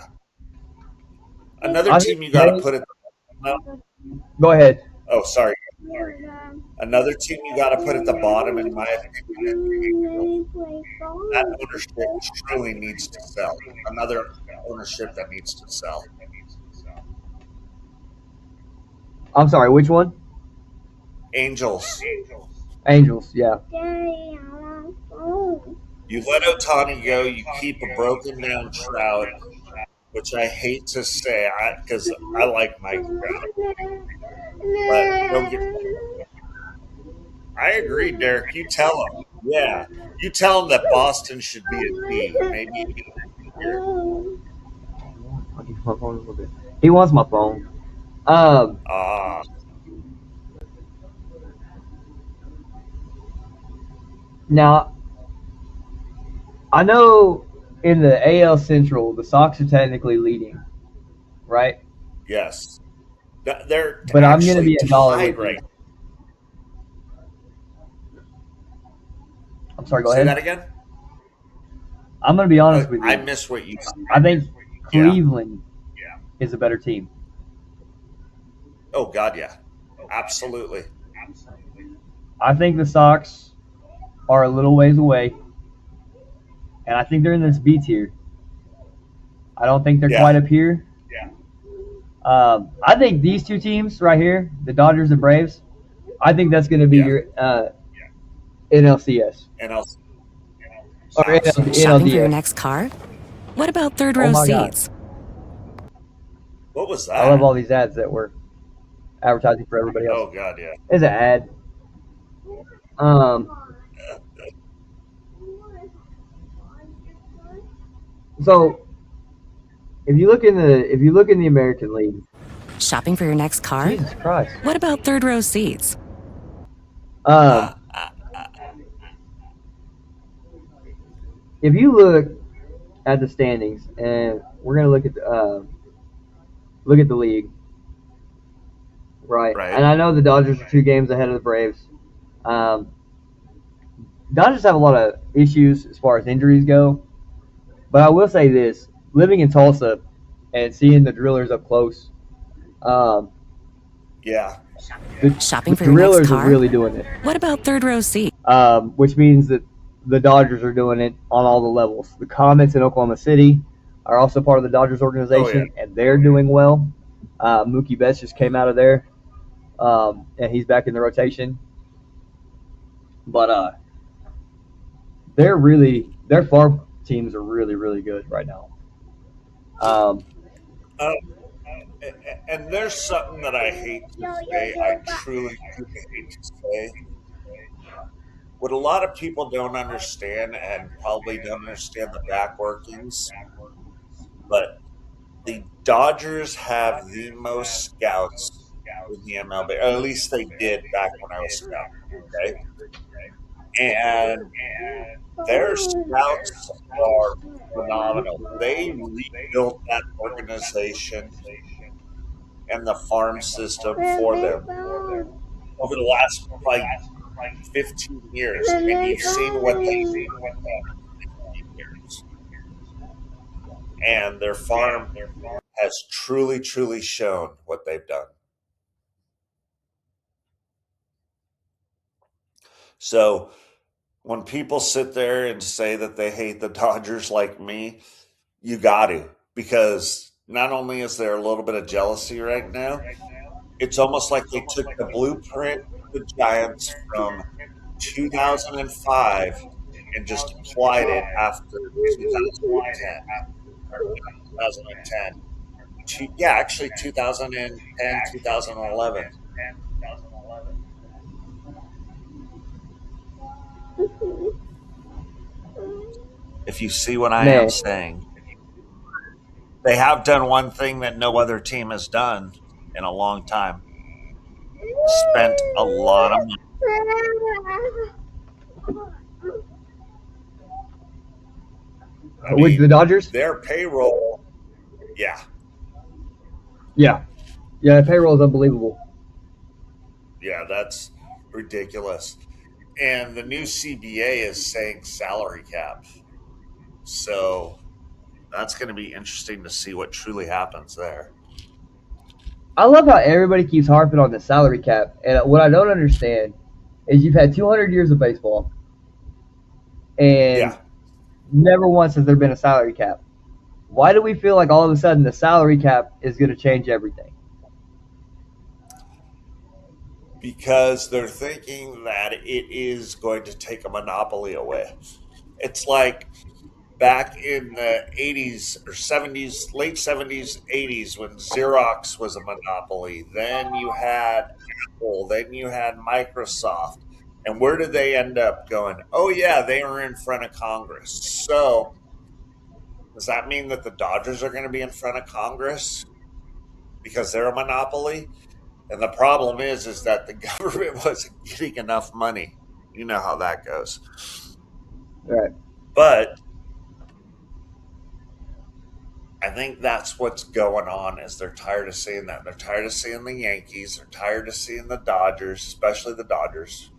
Another I think team you got to Jay, put it. No, go ahead. oh, sorry. Another team you got to put at the bottom, in my opinion, is the Angels. That ownership truly needs to sell. Another ownership that needs to sell. I'm sorry, which one? Angels. Angels, yeah. You let Otani go. You keep a broken down Trout, which I hate to say because I like Mike Trout. But don't get. I agree, Derek. You tell him. Yeah, you tell him that Boston should be a D. Maybe here. He wants my phone. Ah, Now I know in the AL Central the Sox are technically leading, right? yes. They're But I'm gonna actually be a dollar tied with right. you. I'm sorry. Go Say ahead. that again. I'm gonna be honest with I you. miss what you said. I think Yeah. Cleveland is a better team. Oh God, yeah. Absolutely. I think the Sox are a little ways away, and I think they're in this B tier. I don't think they're quite Yeah. up here. I think these two teams right here, the Dodgers and Braves, I think that's going to be Yeah. your NLCS And I'll or absolutely. Shopping for your NLDS. next car? What about third Oh row my God, seats? What was I love that? all these ads that were advertising for everybody else. Oh God, yeah. There's an ad. Um, So if you look in the American League, Shopping for your next car? Jesus Christ. What about third row seats? Um, Uh, uh, if you look at the standings, and we're gonna look at the league, right? right. And I know the Dodgers are 2 games ahead of the Braves. Um, Dodgers have a lot of issues as far as injuries go, but I will say this: living in Tulsa and seeing the Drillers up close, um, Yeah. the Shopping for your next Drillers are car? really doing it, What about third row seats? which means that the Dodgers are doing it on all the levels. The Comets in Oklahoma City are also part of the Dodgers Oh, yeah. organization, and they're doing well. Mookie Betts just came out of there, and he's back in the rotation. But their farm teams are really really good right now. Um, Uh, and there's something that I hate to say. I truly, truly hate to say. What a lot of people don't understand, and probably don't understand the back workings, but the Dodgers have the most scouts in the MLB, or at least they did back when I was scouting. Okay, and their scouts are phenomenal. They rebuilt that organization and the farm system for them over the last like 15 years, and you've seen what they've done in 15 years. And their farm has truly, truly shown what they've done. So when people sit there and say that they hate the Dodgers like me, you got to, because not only is there a little bit of jealousy right now, it's almost like they took the blueprint of the Giants from 2005 and just applied it after 2010 or 2010. Yeah, actually 2010, 2011. If you see what I am man, saying, they have done one thing that no other team has done in a long time: spent a lot of money. I with the mean, Dodgers, their payroll, yeah, yeah, yeah, the payroll is unbelievable. yeah, that's ridiculous. And the new CBA is saying salary cap. So that's going to be interesting to see what truly happens there. I love how everybody keeps harping on the salary cap, and what I don't understand is you've had 200 years of baseball, and Yeah, never once has there been a salary cap. Why do we feel like all of a sudden the salary cap is going to change everything? because they're thinking that it is going to take a monopoly away. It's like back in the 80s or 70s, late 70s, 80s, when Xerox was a monopoly. Then you had Apple, then you had Microsoft. And where did they end up going? Oh, yeah, they were in front of Congress. So, does that mean that the Dodgers are going to be in front of Congress because they're a monopoly? And the problem is that the government wasn't getting enough money. You know how that goes. Right. But I think that's what's going on is they're tired of seeing that. They're tired of seeing the Yankees. They're tired of seeing the Dodgers, especially the Dodgers.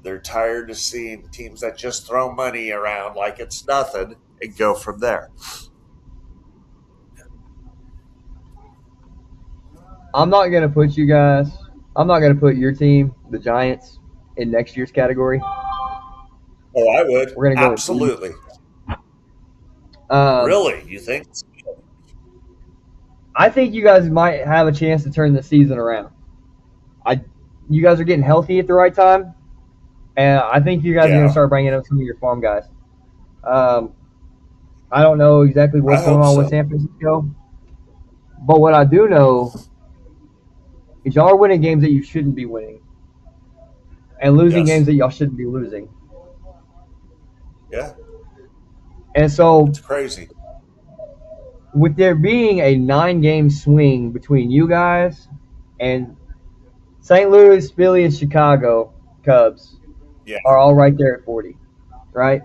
They're tired of seeing teams that just throw money around like it's nothing and go from there. I'm not going to put you guys. I'm not going to put your team, the Giants, in next year's category. Oh, I would. We're going to go with East. Absolutely. Um, Really? You think? I think you guys might have a chance to turn the season around. I, you guys are getting healthy at the right time, and I think you guys are going to Yeah, start bringing up some of your farm guys. Um, I don't know exactly I what's going hope on with so. San Francisco, but what I do know is y'all are winning games that you shouldn't be winning, and losing games Yes. that y'all shouldn't be losing. Yeah. And so, It's crazy. with there being a 9-game swing between you guys and St. Louis, Philly, and Chicago Cubs Yeah. are all right there at 40, right?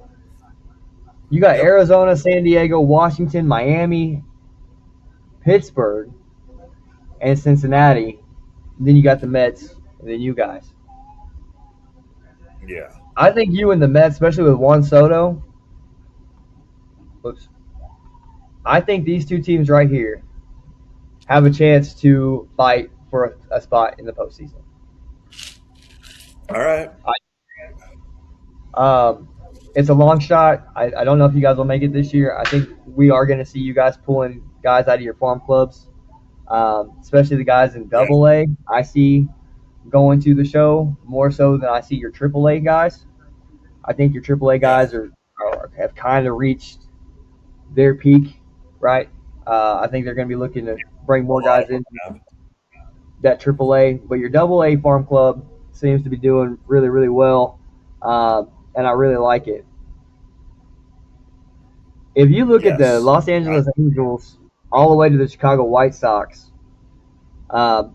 You got Yep. Arizona, San Diego, Washington, Miami, Pittsburgh, and Cincinnati. Then you got the Mets, and then you guys. Yeah. I think you and the Mets, especially with Juan Soto, oops, I think these two teams right here have a chance to fight for a spot in the postseason. All right. Um, it's a long shot. I don't know if you guys will make it this year. I think we are going to see you guys pulling guys out of your farm clubs, especially the guys in Yeah. Double A. I see going to the show more so than I see your Triple A guys. I think your Triple A Yeah. guys have kind of reached their peak, right? I think they're going to be looking to bring A more lot of guys them in have. that Triple A, but your Double A farm club seems to be doing really, really well, and I really like it. If you look at the Yes. Los Angeles Angels all the way to the Chicago White Sox, um,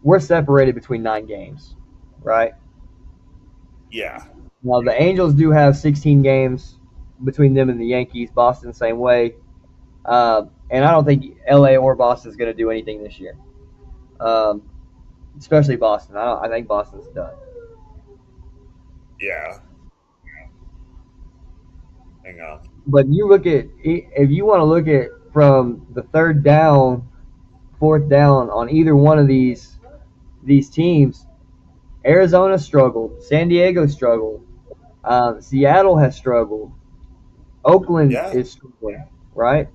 we're separated between 9 games, right? Yeah. Now the Angels do have 16 games between them and the Yankees. Boston the same way, and I don't think LA or Boston is going to do anything this year, um, especially Boston. I think Boston's done. Yeah. Hang on. But you look at if you want to look at from the third down, fourth down on either one of these teams. Arizona struggled. San Diego struggled. Seattle has struggled. Oakland Yeah. is struggling, right?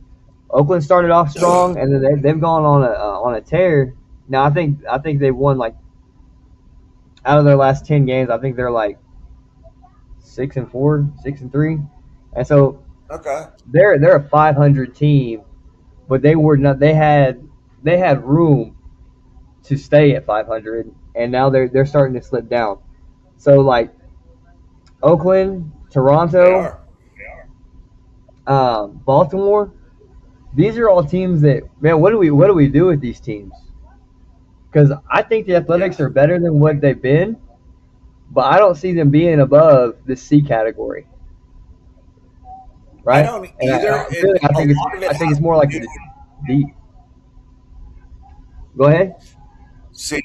Oakland started off strong, and then they've gone on a tear. Now I think they've won like out of their last 10 games. I think they're like 6-4, 6-3, and so Okay. they're a 500 team, but they were not. They had room to stay at 500, and now they're starting to slip down. So like Oakland, They Toronto, are. Baltimore. These are all teams that, man. What do we do with these teams? Because I think the Yeah. Athletics are better than what they've been, but I don't see them being above the C category, I right? don't And either. really, I A think it's lot of it I think has it's more to like do. the D. Go ahead. See,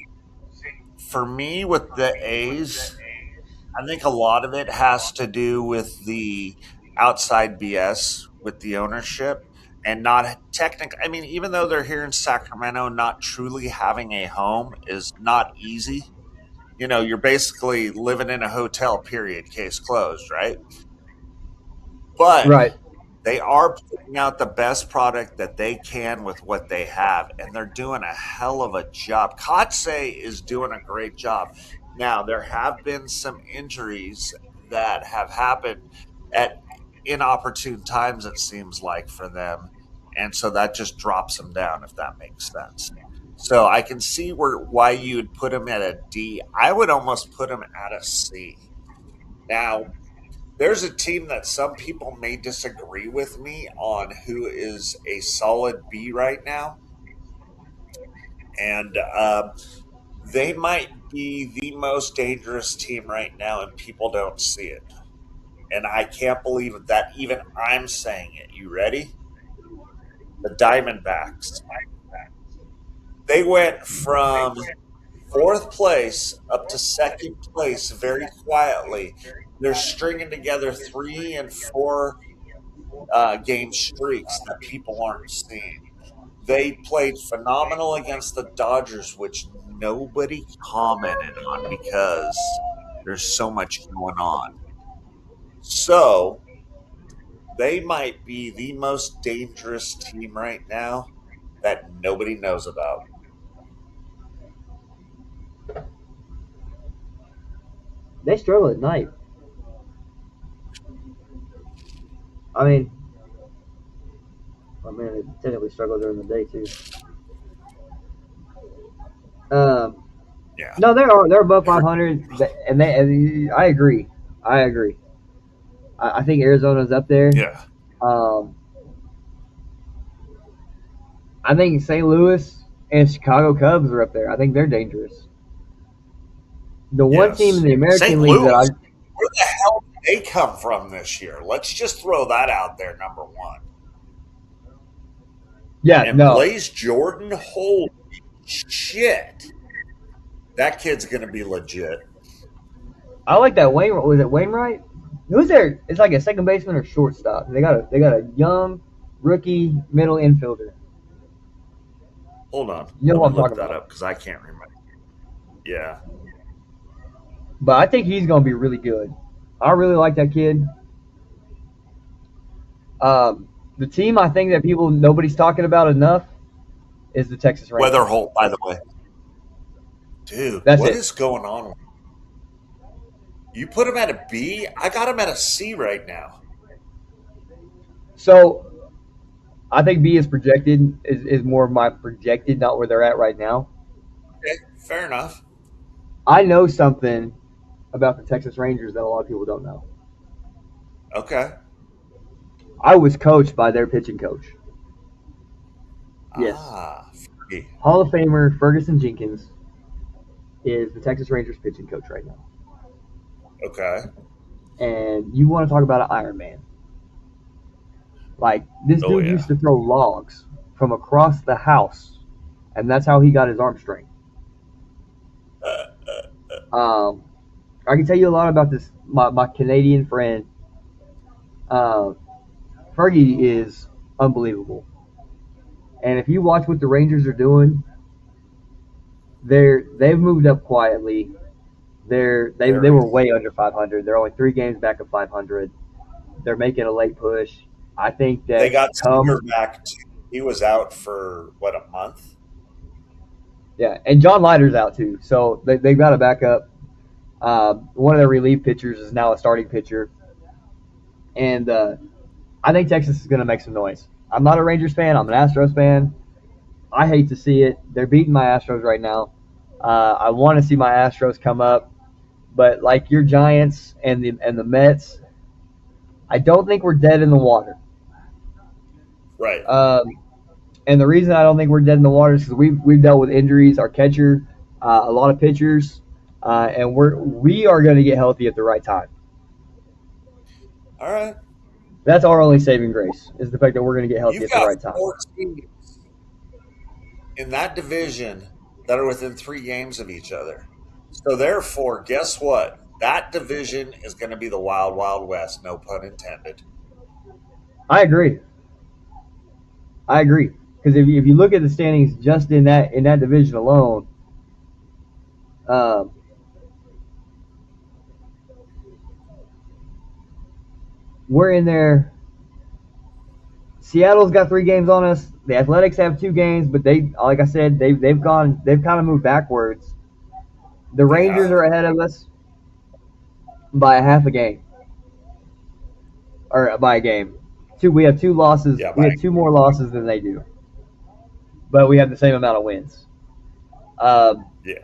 for me with the A's, I think a lot of it has to do with the outside BS with the ownership and not technical. I mean, even though they're here in Sacramento, not truly having a home is not easy. You're basically living in a hotel, period, case closed, right? But Right. they are putting out the best product that they can with what they have, and they're doing a hell of a job. Kotze is doing a great job. Now, there have been some injuries that have happened at inopportune times, it seems like, for them. And so that just drops them down, if that makes sense. So I can see why you would put them at a D. I would almost put them at a C. Now, there's a team that some people may disagree with me on who is a solid B right now, and they might be the most dangerous team right now, and people don't see it. And I can't believe that even I'm saying it. You ready? The Diamondbacks. They went from fourth place up to second place very quietly. They're stringing together 3 and 4 game streaks that people aren't seeing. They played phenomenal against the Dodgers, which nobody commented on because there's so much going on. So they might be the most dangerous team right now that nobody knows about. They struggle at night. I mean, they technically struggle during the day too. Um, Yeah. no, they're above Every, 500, and I agree. I agree. I think Arizona's up there. yeah. Um, I think St. Louis and Chicago Cubs are up there. I think they're dangerous. The one team in Yes. the St. American League that I Louis. Where the hell did they come from this year? Let's just throw that out there, number one. yeah And no Blaze Jordan, holy shit. That kid's going to be legit. I like that Wainwright. Was it Wainwright? Who's there? It's like a second baseman or shortstop. They got a young rookie middle infielder. Hold on. You know Let what me I'm look talking that about. up because I can't remember. Yeah. But I think he's going to be really good. I really like that kid. The team I think that nobody's talking about enough is the Texas Weather Rangers. Holt, by the way. Dude, That's what it. is going on? You put him at a B? I got him at a C right now. So I think B is projected is more of my projected, not where they're at right now. Okay, fair enough. I know something about the Texas Rangers that a lot of people don't know. Okay. I was coached by their pitching coach. Yes. Ah, free. Hall of Famer Ferguson Jenkins is the Texas Rangers pitching coach right now. Okay. And you want to talk about an Iron Man. Like, this Oh, dude yeah. used to throw logs from across the house, and that's how he got his arm strength. Um, I can tell you a lot about this. My Canadian friend, uh, Fergie, is unbelievable. And if you watch what the Rangers are doing, they've moved up quietly. They Very. were way under 500. They're only 3 games back of 500. They're making a late push. I think They that got come Seager back, too. He was out for, what, a month? yeah, and John Leiter's out too, so they've got a backup. One of their relief pitchers is now a starting pitcher, and I think Texas is going to make some noise. I'm not a Rangers fan. I'm an Astros fan. I hate to see it. They're beating my Astros right now. I want to see my Astros come up, but like your Giants and the Mets, I don't think we're dead in the water. Right. And the reason I don't think we're dead in the water is because we've dealt with injuries. Our catcher, a lot of pitchers, and we are going to get healthy at the right time. All right. That's our only saving grace is the fact that we're going to get healthy You've at the got right time. 4 teams in that division that are within 3 games of each other. So, therefore, guess what? That division is going to be the wild, wild west, no pun intended. I agree. I agree because if you look at the standings just in that division alone, um, we're in there. Seattle's got 3 games on us. The Athletics have 2 games, but like I said, they've kind of moved backwards. The They Rangers have. are ahead of us by a half a game or by a game. We have 2 losses. Yeah, We bye. have 2 more losses than they do, but we have the same amount of wins. Um, Yeah.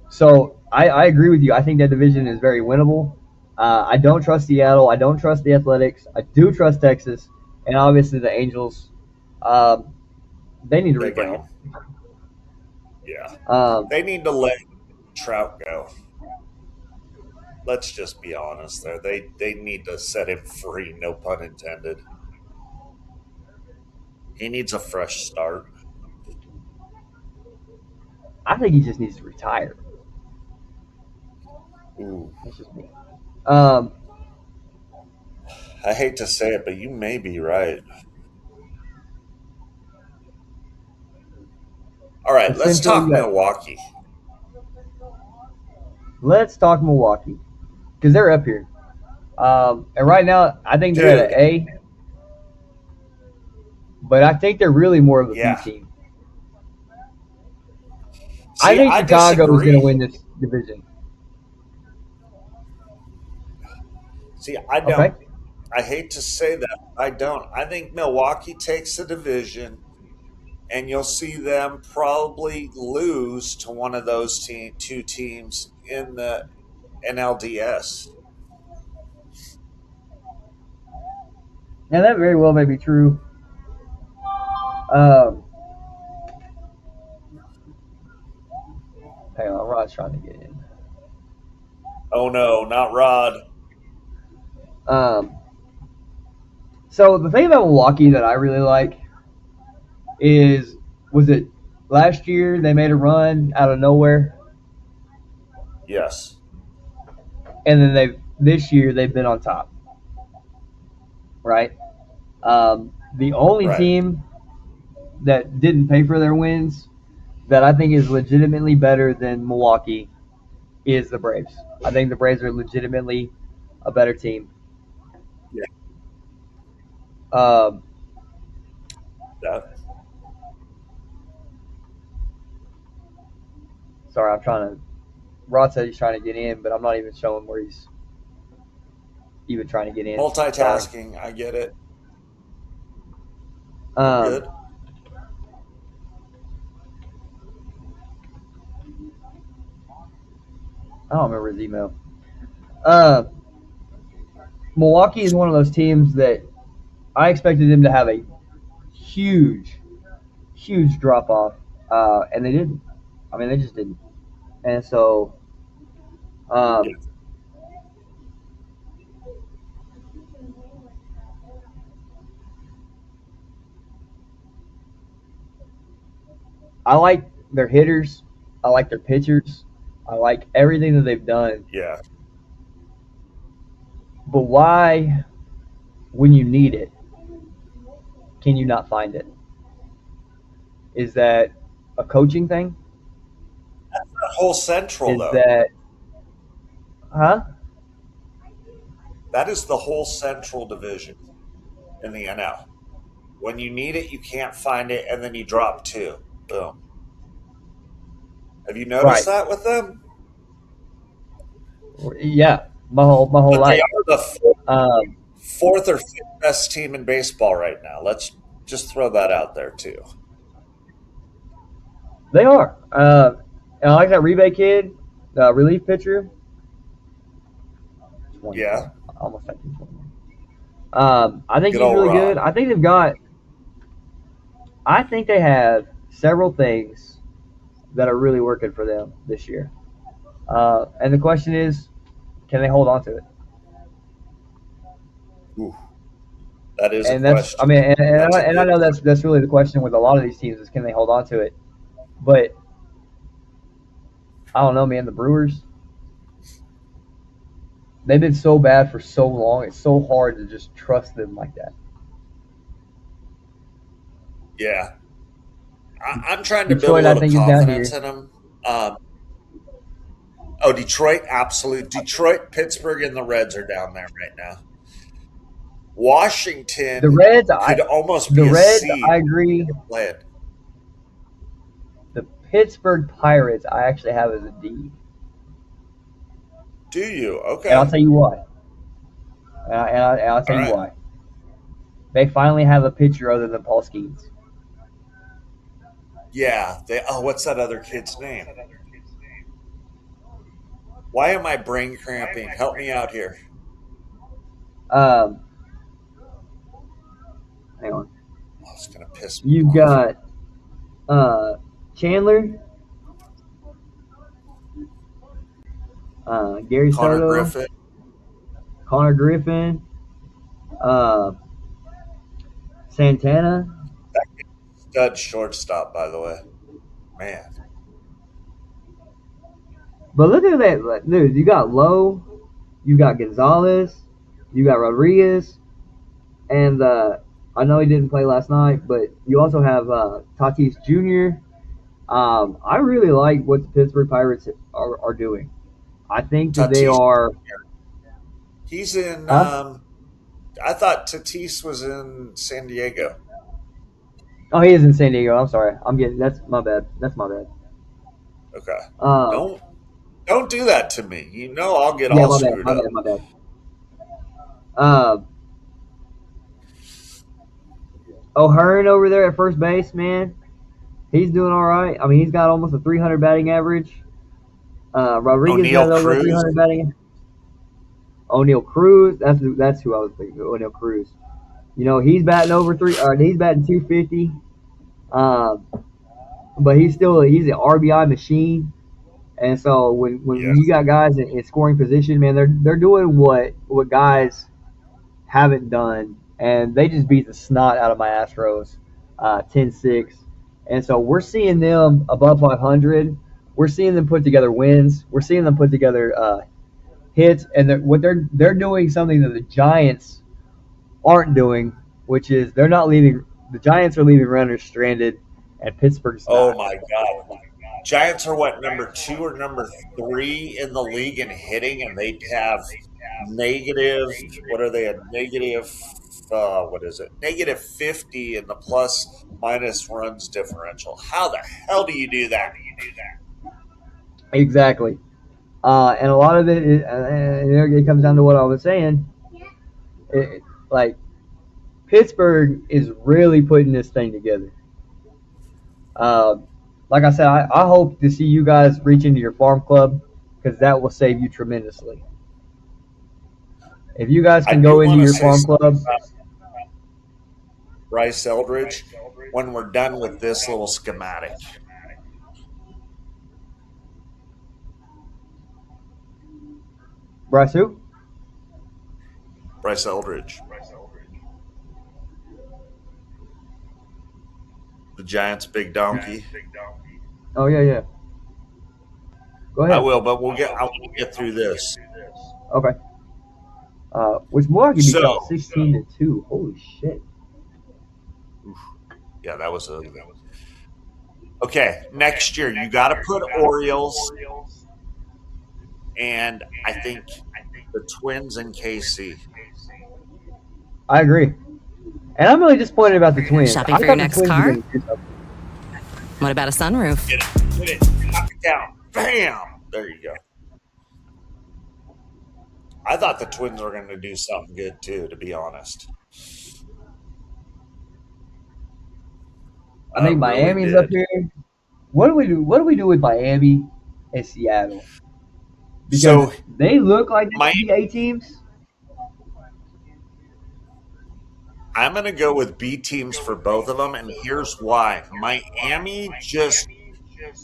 so I agree with you. I think that division is very winnable. I don't trust Seattle. I don't trust the Athletics. I do trust Texas, and obviously the Angels. Um, they need to Big rebrand. L. Yeah. Um, They need to let Trout go. Let's just be honest there. They need to set him free, no pun intended. He needs a fresh start. I think he just needs to retire. Ooh. That's just me. Um, I hate to say it, but you may be right. All right, let's essentially, talk Milwaukee. let's talk Milwaukee because they're up here. And right now, I think they're at Dude, an A, but I think they're really more of a B yeah. team. I See, think I Chicago is going to disagree. win this division. See, I Okay. don't. I hate to say that. I don't. I think Milwaukee takes the division, and you'll see them probably lose to one of those 2 teams in the NLDS. Now that very well may be true. Um, Hang on, Rod's trying to get in. Oh no, not Rod. Um, so the thing about Milwaukee that I really like is, was it last year they made a run out of nowhere, Yes. and then this year they've been on top, right? The only Right. team that didn't pay for their wins that I think is legitimately better than Milwaukee is the Braves. I think the Braves are legitimately a better team. Yeah. Um, That. Sorry, I'm trying to. Rod said he's trying to get in, but I'm not even showing where he's even trying to get in. Sorry. Multitasking. I get it. You're Um, good. I don't remember his email. Uh, Milwaukee is one of those teams that I expected them to have a huge, huge drop off, and they didn't. I mean, they just didn't. And so, Yeah. um, I like their hitters. I like their pitchers. I like everything that they've done. Yeah. But why, when you need it, can you not find it? Is that a coaching thing? That whole Central Is though. that, huh? That is the whole Central Division in the NL. When you need it, you can't find it, and then you drop two. Boom. Have you noticed Right. that with them? Yeah. My whole But they life. are the Um, fourth or fifth best team in baseball right now. Let's just throw that out there too. they are. And I like that rebate kid, relief pitcher. 21. Yeah. Almost 19, 21. I think Good he's old really good. Rod. I think they have several things that are really working for them this year. And the question is, can they hold on to it? Ooh, that is a And that's, I question. mean, That's a and I good know question. that's really the question with a lot of these teams is, can they hold on to it? But I don't know, man. The Brewers, they've been so bad for so long. It's so hard to just trust them like that. Yeah. I'm trying to build a Detroit, I little think, is down confidence here. in them. Oh, Detroit, absolutely. Detroit, Pittsburgh, and the Reds are down there right now. The Washington Reds, could almost the be a Reds, seed I agree. playing. The Pittsburgh Pirates, I actually have as a D, Do you? and I'll Okay. tell you why. And I'll All tell you right. why. They finally have a pitcher other than Paul Skeens. Yeah. What's that other kid's name? Why am I brain cramping? Help me out here. Um, Hang on. Oh, it's gonna piss me You've off. got uh, Chandler, Gary Connor Soto, Griffin, Connor Griffin, uh, Santana. stud shortstop, by the way. Man, But look at that, like, dude. You got Lowe, you got Gonzalez, you got Rodriguez, and I know he didn't play last night, but you also have Tatis Jr. I really like what the Pittsburgh Pirates are doing. I think that they Tatis. are. He's in. Huh? I thought Tatis was in San Diego. Oh, he is in San Diego. I'm sorry. I'm getting. That's my bad. That's my bad. Okay. Um, Don't do that to me. You know I'll get yeah, all my bad. screwed My bad. up. My bad. Um, O'Hearn over there at first base, man. He's doing all right. I mean, he's got almost a 300 batting average. Rodriguez O'Neal got over a Cruz. 300 batting. O'Neal Cruz. That's who I was thinking. O'Neal Cruz. He's batting over three, or he's batting 250. Um, but he's an RBI machine. And so when you Yes. got guys in scoring position, man, they're doing what guys haven't done, and they just beat the snot out of my Astros, 10-6. And so we're seeing them above 500. We're seeing them put together wins. We're seeing them put together hits, and they're doing something that the Giants aren't doing, which is they're not leaving. The Giants are leaving runners stranded, and Pittsburgh's Oh not. my God. Giants are what, number two or number three in the league in hitting, and they have negative. What are they? A negative. What is it? Negative 50 in the plus minus runs differential. How the hell do you do that? Exactly. And a lot of it, and it comes down to what I was saying. Like Pittsburgh is really putting this thing together. Uh, like I said, I hope to see you guys reach into your farm club because that will save you tremendously. If you guys I can do go into want to your say farm something club, about Bryce Eldridge when we're done with this little schematic. Bryce who? Bryce Eldridge, the Giants' big donkey. Oh yeah. Go I ahead. will, but I want to get through this. Okay. Which Milwaukee beat So, y'all 16-2. Holy shit. yeah, that was ugly. Okay, next year you got to put Orioles and I think the Twins and KC. I agree. And I'm really disappointed about the Twins. Shopping I for your thought the next Twins were car? going to do something. What about a sunroof? Get it, get it, knock it down, bam! There you go. I thought the Twins were going to do something good too, to be honest. I I think really Miami's up did. here. What do we do? What do we do with Miami and Seattle? Because So they look like they could be Miami, A teams. I'm going to go with B teams for both of them, and here's why. Miami just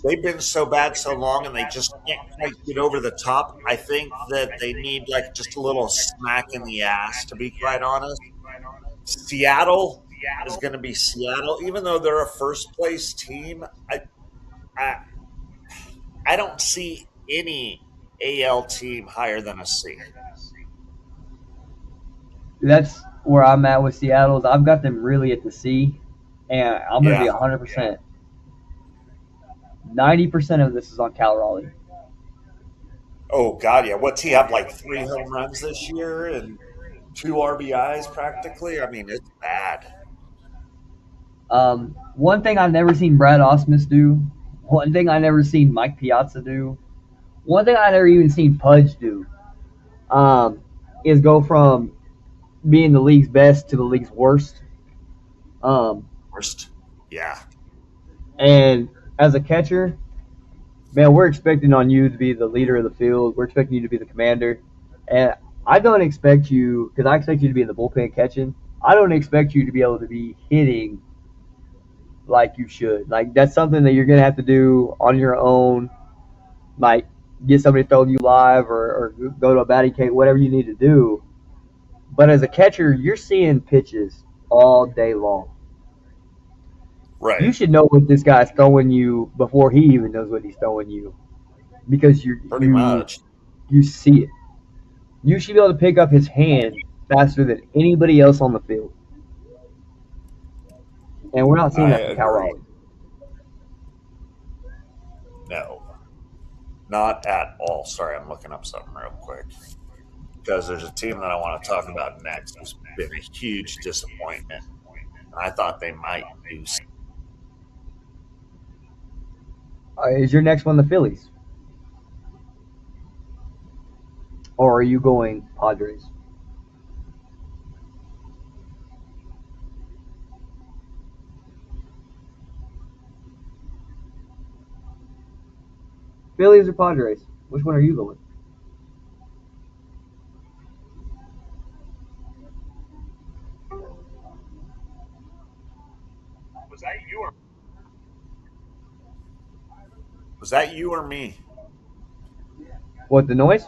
they've been so bad so long, and they just can't quite get over the top. I think that they need like just a little smack in the ass, to be quite honest. Seattle is going to be Seattle, even though they're a first place team. I I don't see any AL team higher than a C. That's where I'm at with Seattle's. I've got them really at the C, and I'm going to be Yeah. 100%. 90% of this is on Cal Raleigh. Oh God, yeah. What's he have like 3 home runs this year and 2 RBIs practically? I mean, it's bad. One thing I've never seen Brad Osmus do, one thing I never seen Mike Piazza do, one thing I never even seen Pudge do, um, is go from being the league's best to the league's worst. Um, Worst. Yeah. and as a catcher, man, we're expecting on you to be the leader of the field. We're expecting you to be the commander. And I don't expect you, because I expect you to be in the bullpen catching. I don't expect you to be able to be hitting like you should. Like, that's something that you're going to have to do on your own. Like, get somebody throwing you live or go to a batting cage, whatever you need to do. But as a catcher, you're seeing pitches all day long. Right. You should know what this guy's throwing you before he even knows what he's throwing you, because Pretty much. you see it. You should be able to pick up his hand faster than anybody else on the field, and we're not seeing I that from Cal agree. Raleigh. No, not at all. Sorry, I'm looking up something real quick because there's a team that I want to talk about next who's been a huge disappointment. I thought they might do. Is your next one the Phillies, or are you going Padres? Phillies or Padres? Which one are you going? that you or me? What, the noise?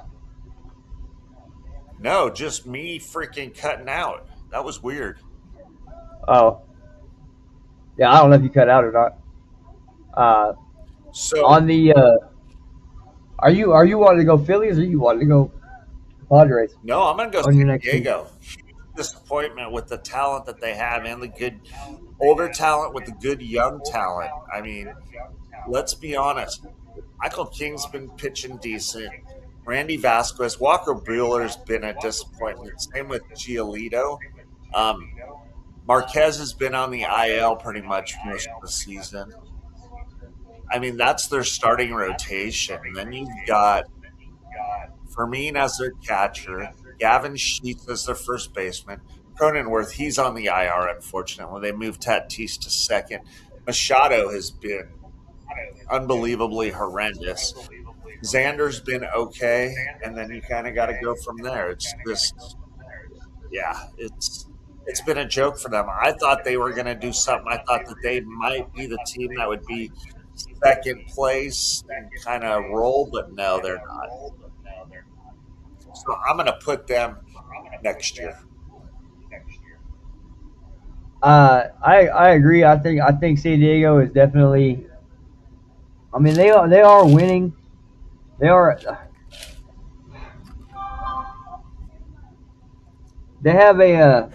No, just me freaking cutting out. That was weird. Oh, yeah. I don't know if you cut out or not. Uh, So on the are you wanting to go Phillies or you wanting to go Padres no, I'm gonna go on your San next team? Diego. Huge disappointment with the talent that they have and the good older talent with the good young talent. I mean, let's be honest. Michael King's been pitching decent. Randy Vasquez, Walker Bueller's been a disappointment. Same with Giolito. Um, Marquez has been on the IL pretty much most of the season. I mean, that's their starting rotation. Then you've got Fermin as their catcher, Gavin Sheets as their first baseman, Cronenworth, he's on the IR, unfortunately. They moved Tatis to second. Machado has been unbelievably horrendous. Xander's been okay, and then you kind of got to go from there. It's just, yeah, it's been a joke for them. I thought they were going to do something. I thought that they might be the team that would be second place and kind of roll, but no, they're not. So I'm going to put them next year. I agree. I think San Diego is definitely. I mean, they are winning. They are. They have a.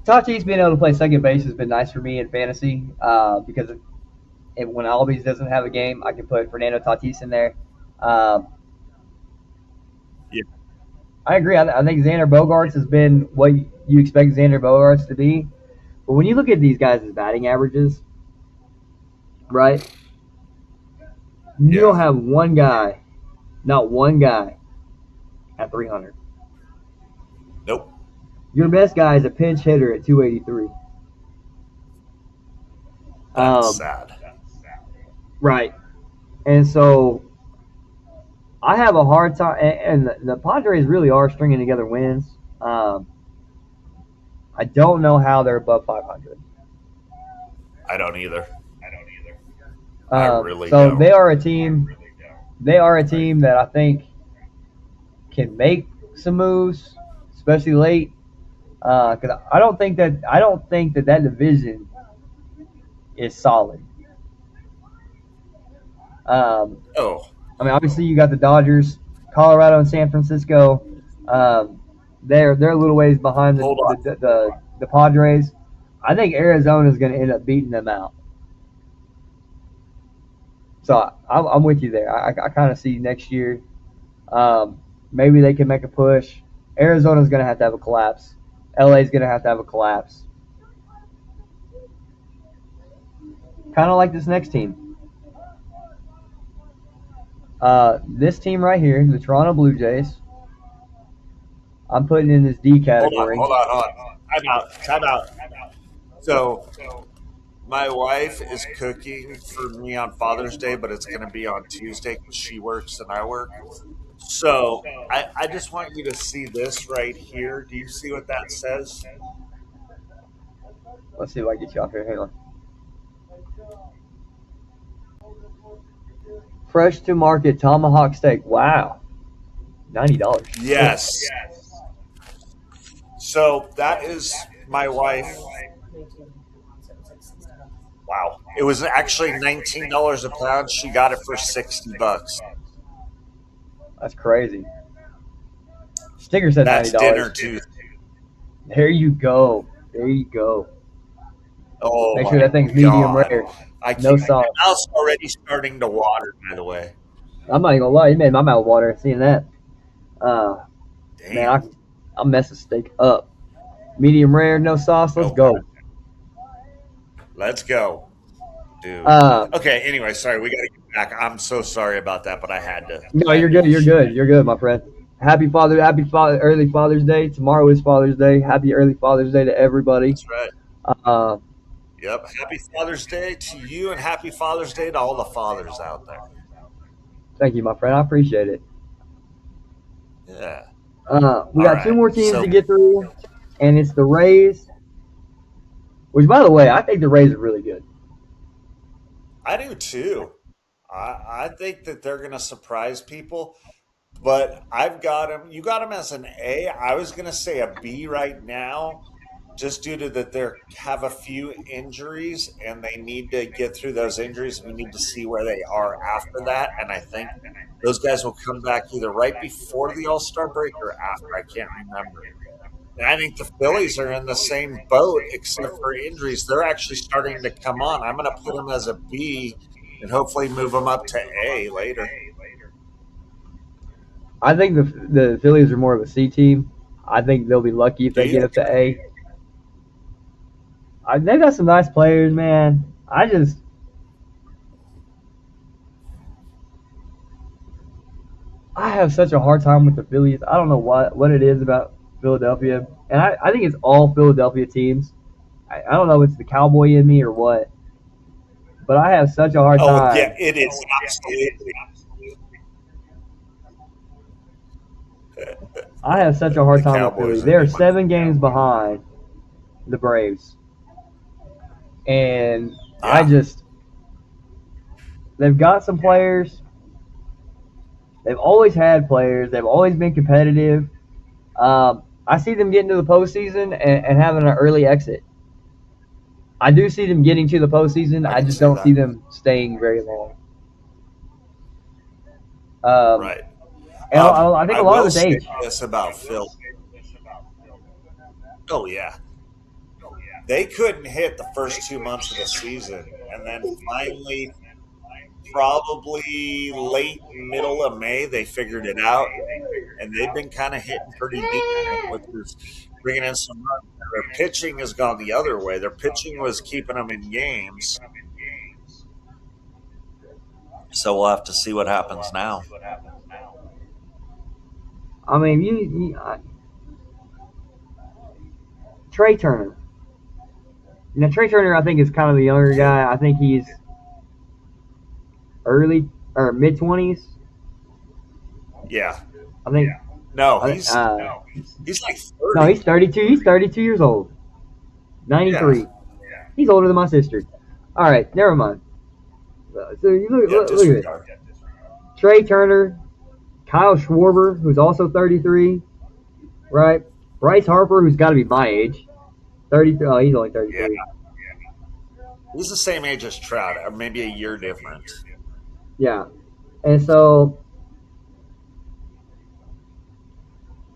Tatis being able to play second base has been nice for me in fantasy because when Albies doesn't have a game, I can put Fernando Tatis in there. Um, Yeah, I agree. I think Xander Bogaerts has been what you expect Xander Bogaerts to be. But when you look at these guys' batting averages, right, you yeah. don't have one guy, not one guy, at 300. Nope. Your best guy is a pinch hitter at 283. That's Um, sad. right. And so I have a hard time, and the Padres really are stringing together wins. Um, I don't know how they're above 500. I don't either. I really So don't. they are a team. They are a team that I think can make some moves, especially late. Because I don't think that division is solid. Um, Oh, I mean, obviously you got the Dodgers, Colorado, and San Francisco. Um, they're a little ways behind hold on. the Padres. I think Arizona is going to end up beating them out. So I'm with you there. I kind of see next year. Maybe they can make a push. Arizona's going to have a collapse. LA's going to have a collapse. Kind of like this next team. This team right here, the Toronto Blue Jays, I'm putting in this D Hold on. category. Hold on. Hold on. Time out. Time out. So my wife is cooking for me on Father's Day, but it's going to be on Tuesday because she works and I work. So I just want you to see this right here. Do you see what that says? Let's see if I can get you off here. Hang on. Fresh to market tomahawk steak. Wow, $90. Yes. So that is my wife. Wow. It was actually $19 a pound. She got it for $60. That's crazy. Sticker said That's dinner $90. too. There you go. There you go. Oh Make sure my that thing's medium God. rare. I No can't. My sauce. mouth's already starting to water, by the way. I'm not even gonna lie, you made my mouth water seeing that. Uh, man, Damn. I'll mess the steak up. Medium rare, no sauce. Let's No, go. let's go, dude. Uh, Okay. Anyway, sorry. We got to get back. I'm so sorry about that, but I had to. no, I you're had to good. You're share. good. You're good, my friend. Early Father's Day. Tomorrow is Father's Day. Happy early Father's Day to everybody. That's right. Uh, Yep. Happy Father's Day to you, and happy Father's Day to all the fathers out there. thank you, my friend. I appreciate it. Yeah. We All got two right. more teams So to get through, and it's the Rays, Which, by the way, I think the Rays are really good. I do too. I think that they're going to surprise people, but I've got them. You got them as an A. I was going to say a B right now, just due to that they have a few injuries and they need to get through those injuries. We need to see where they are after that, and I think those guys will come back either right before the All Star break or after. I can't remember. And I think the Phillies are in the same boat, except for injuries. They're actually starting to come on. I'm going to put them as a B and hopefully move them up to A later. I think the Phillies are more of a C team. I think they'll be lucky if Do they you? get up to A. They got some nice players, man. I have such a hard time with the Phillies. I don't know what it is about Philadelphia, and I think it's all Philadelphia teams. I don't know if it's the cowboy in me or what, but I have such a hard Oh, yeah, time. it is absolutely. I have such a hard The time with Philly. Cowboys in They're me wants 7 games behind the Braves, and I Yeah, just they've got some players. They've always had players. They've always been competitive. I see them getting to the postseason and having an early exit. I do see them getting to the postseason. I I can just see don't see that. them staying very long. Um, Right. and I think I a lot of will it's say age. this about Phil. Oh, yeah. They couldn't hit the first 2 months of the season. And then finally, probably late middle of May, they figured it out. And they've been kind of hitting pretty decent, which is bringing in some runs. Their pitching has gone the other way. Their pitching was keeping them in games. So we'll have to see what happens now. I mean, Trey Turner. Now Trey Turner, I think is kind of the younger guy. I think he's early or mid 20s. Yeah. I think. No, Uh, he's like no, 30. he's 32. He's 32 years old. Yeah. 93. He's older than my sister. All right, never mind. So you Yeah, look at it. disregard. Trey Turner, Kyle Schwarber, who's also 33, right? Bryce Harper, who's got to be my age, 33. Oh, he's only Yeah. 33. He's the same age as Trout, or maybe a year difference. Yeah, and so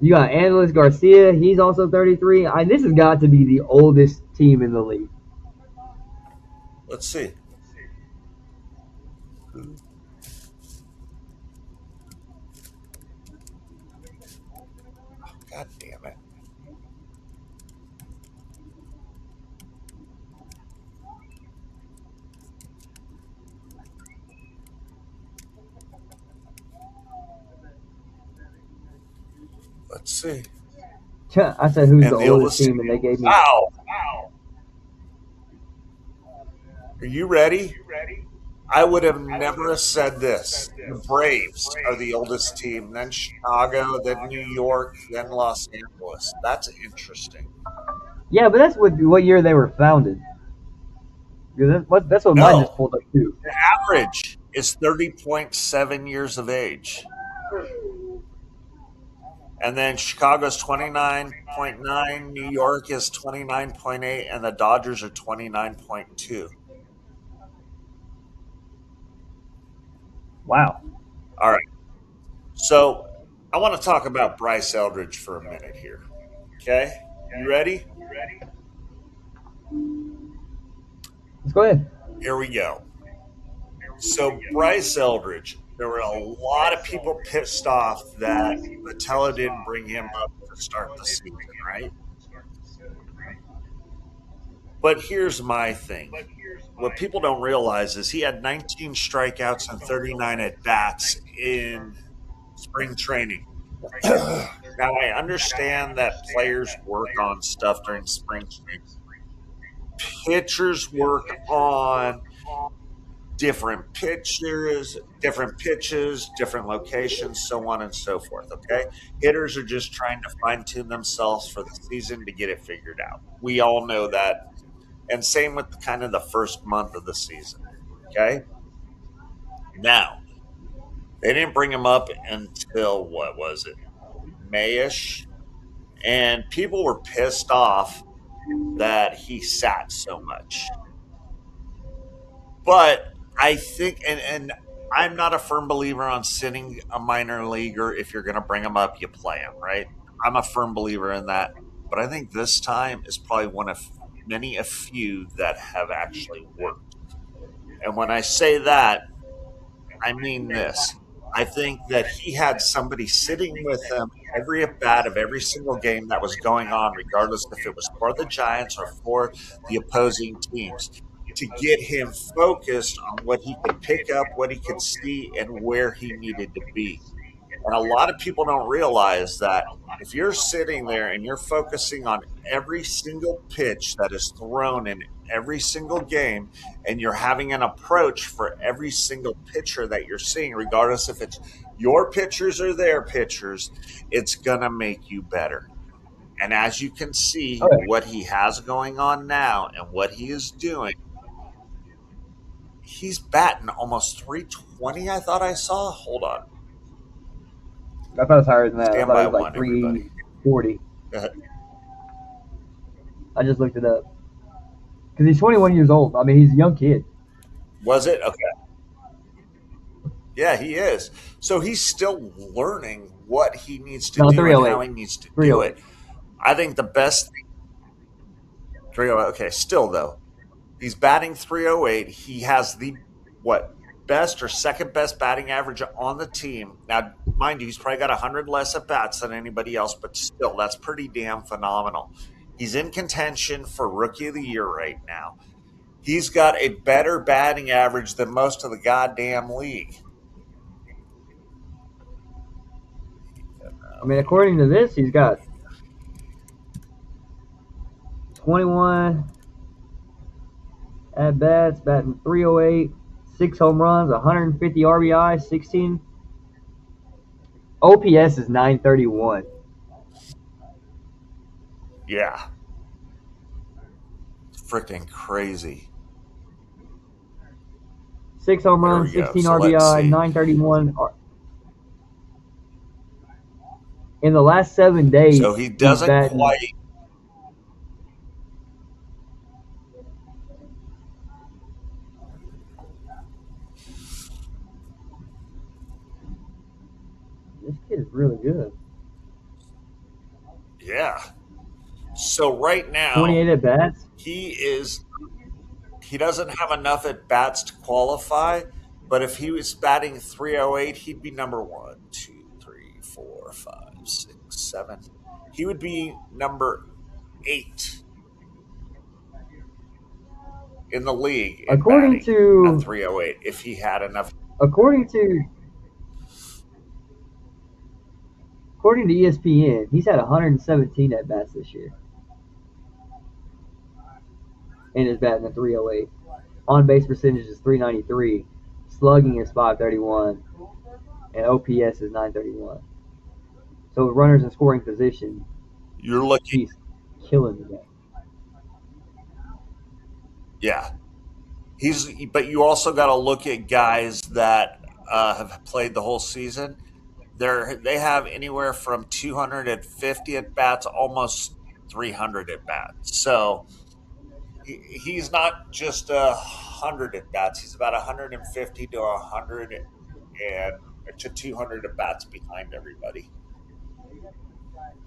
you got Angeles Garcia. He's also 33. This has got to be the oldest team in the league. Let's see. God damn it. Let's see. I said, who's the And the oldest oldest. team, and they gave me. Wow. Are you ready? I would have never said this. The Braves are the oldest team, then Chicago, then New York, then Los Angeles. That's interesting. Yeah, but that's what year they were founded. That's what mine just No, pulled up too. the average is 30.7 years of age. And then Chicago's 29.9, New York is 29.8, and the Dodgers are 29.2. Wow. All right. So I want to talk about Bryce Eldridge for a minute here. Okay. You ready? Let's go ahead. Here we go. So Bryce Eldridge, there were a lot of people pissed off that Patella didn't bring him up to start the season, right? But here's my thing. What people don't realize is he had 19 strikeouts and 39 at bats in spring training. Now, I understand that players work on stuff during spring training. Pitchers work on different pitches, different locations, so on and so forth. Okay. Hitters are just trying to fine tune themselves for the season to get it figured out. We all know that. and same with kind of the first month of the season. Okay. Now, they didn't bring him up until what was it? Mayish. And people were pissed off that he sat so much. But I think, and I'm not a firm believer on sitting a minor leaguer. If you're going to bring him up, you play him, right? I'm a firm believer in that. But I think this time is probably one of many a few that have actually worked. And when I say that, I mean this. I think that he had somebody sitting with him every at bat of every single game that was going on, regardless if it was for the Giants or for the opposing teams, to get him focused on what he could pick up, what he could see, and where he needed to be. And a lot of people don't realize that if you're sitting there and you're focusing on every single pitch that is thrown in every single game, and you're having an approach for every single pitcher that you're seeing, regardless if it's your pitchers or their pitchers, it's going to make you better. And as you can see, Okay. what he has going on now and what he is doing, he's batting almost 320, I thought I saw. Hold on. I thought it was higher than that. I Stand thought by it was like one, everybody. 340. I just looked it up. Because he's 21 years old. I mean, he's a young kid. Was it? Okay. Yeah, he is. So he's still learning what he needs to No, do and 308. how he needs to do 308. it. I think the best thing, 308. Okay, still though, he's batting 308. He has the what best or second best batting average on the team. Now, mind you, he's probably got 100 less at bats than anybody else, but still, that's pretty damn phenomenal. He's in contention for Rookie of the Year right now. He's got a better batting average than most of the goddamn league. I mean, according to this, he's got 21 at bats, batting 308, 6 home runs, 150 RBI, 16. OPS is 931. Yeah. It's freaking crazy. 6 home There runs, we go. 16 So let's RBI, see. 931. In the last 7 days, So he doesn't quite. This kid is really good. Yeah. So right now, 28 at bats. he doesn't have enough at bats to qualify, but if he was batting 308, he'd be number 1, 2, 3, 4, 5, 6, 7. He would be number 8 in the league in According batting to at 308 if he had enough. according to ESPN, he's had 117 at bats this year, and is batting at 308. On base percentage is 393, slugging is 531, and OPS is 931. So with runners in scoring position, You're looking, he's killing the game. yeah. But you also got to look at guys that have played the whole season. They have anywhere from 250 at bats, almost 300 at bats. So he's not just 100 at bats. He's about 150 to 100 and to 200 at bats behind everybody.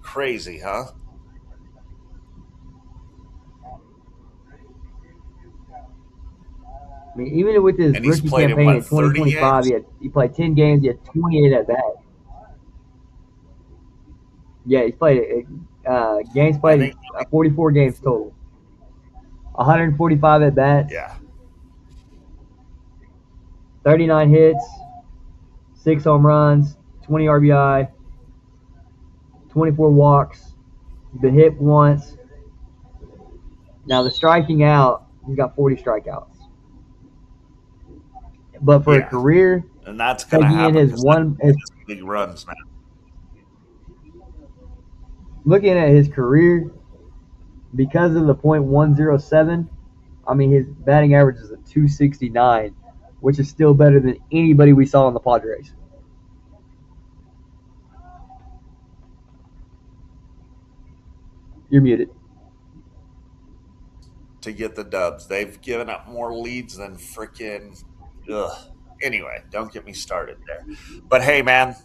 Crazy, huh? I mean, even with his And he's rookie played in campaign in what, 30 2025, games? he played 10 games. He had 28 at bats. Yeah, he's played games I played think, 44 games total. 145 at bats, yeah. 39 hits, 6 home runs, 20 RBI, 24 walks. He's been hit once. Now the striking out, he's got 40 strikeouts. But for a career, And that's going to taking in happen his because one, big runs now. looking at his career, because of the .107, I mean, his batting average is a 269, which is still better than anybody we saw in the Padres. You're muted. To get the dubs. They've given up more leads than freaking. Ugh. Anyway, don't get me started there. But hey, man,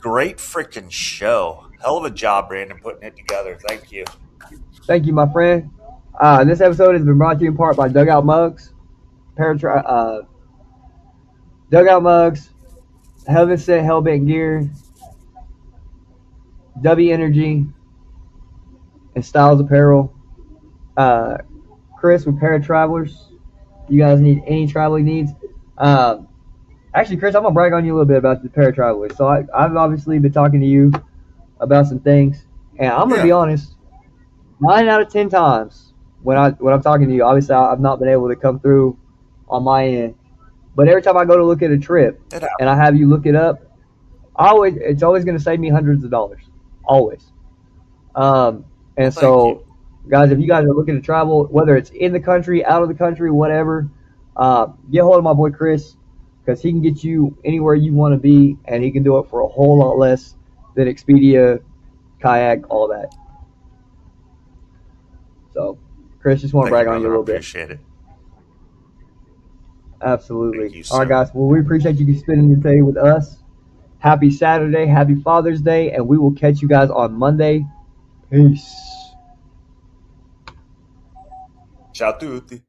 great freaking show. Hell of a job, Brandon, putting it together. Thank you. Thank you, my friend. This episode has been brought to you in part by Dugout Mugs, Dugout Mugs, Heaven Set Hellbent Gear, W Energy, and Styles Apparel. Chris with Para Travelers. You guys need any traveling needs? Actually, Chris, I'm gonna brag on you a little bit about the Para Travelers. So I've obviously been talking to you about some things, and I'm gonna be honest. 9 out of 10 times when I'm talking to you, obviously I've not been able to come through on my end. But every time I go to look at a trip and I have you look it up, it's always going to save me hundreds of dollars, always. And so, guys, if you guys are looking to travel, whether it's in the country, out of the country, whatever, get hold of my boy Chris because he can get you anywhere you want to be, and he can do it for a whole lot less than Expedia, Kayak, all that. So, Chris, just want to brag on you a little bit. Appreciate it. Absolutely. All right, guys. Well, we appreciate you spending your day with us. Happy Saturday. Happy Father's Day. And we will catch you guys on Monday. Peace. Ciao tutti.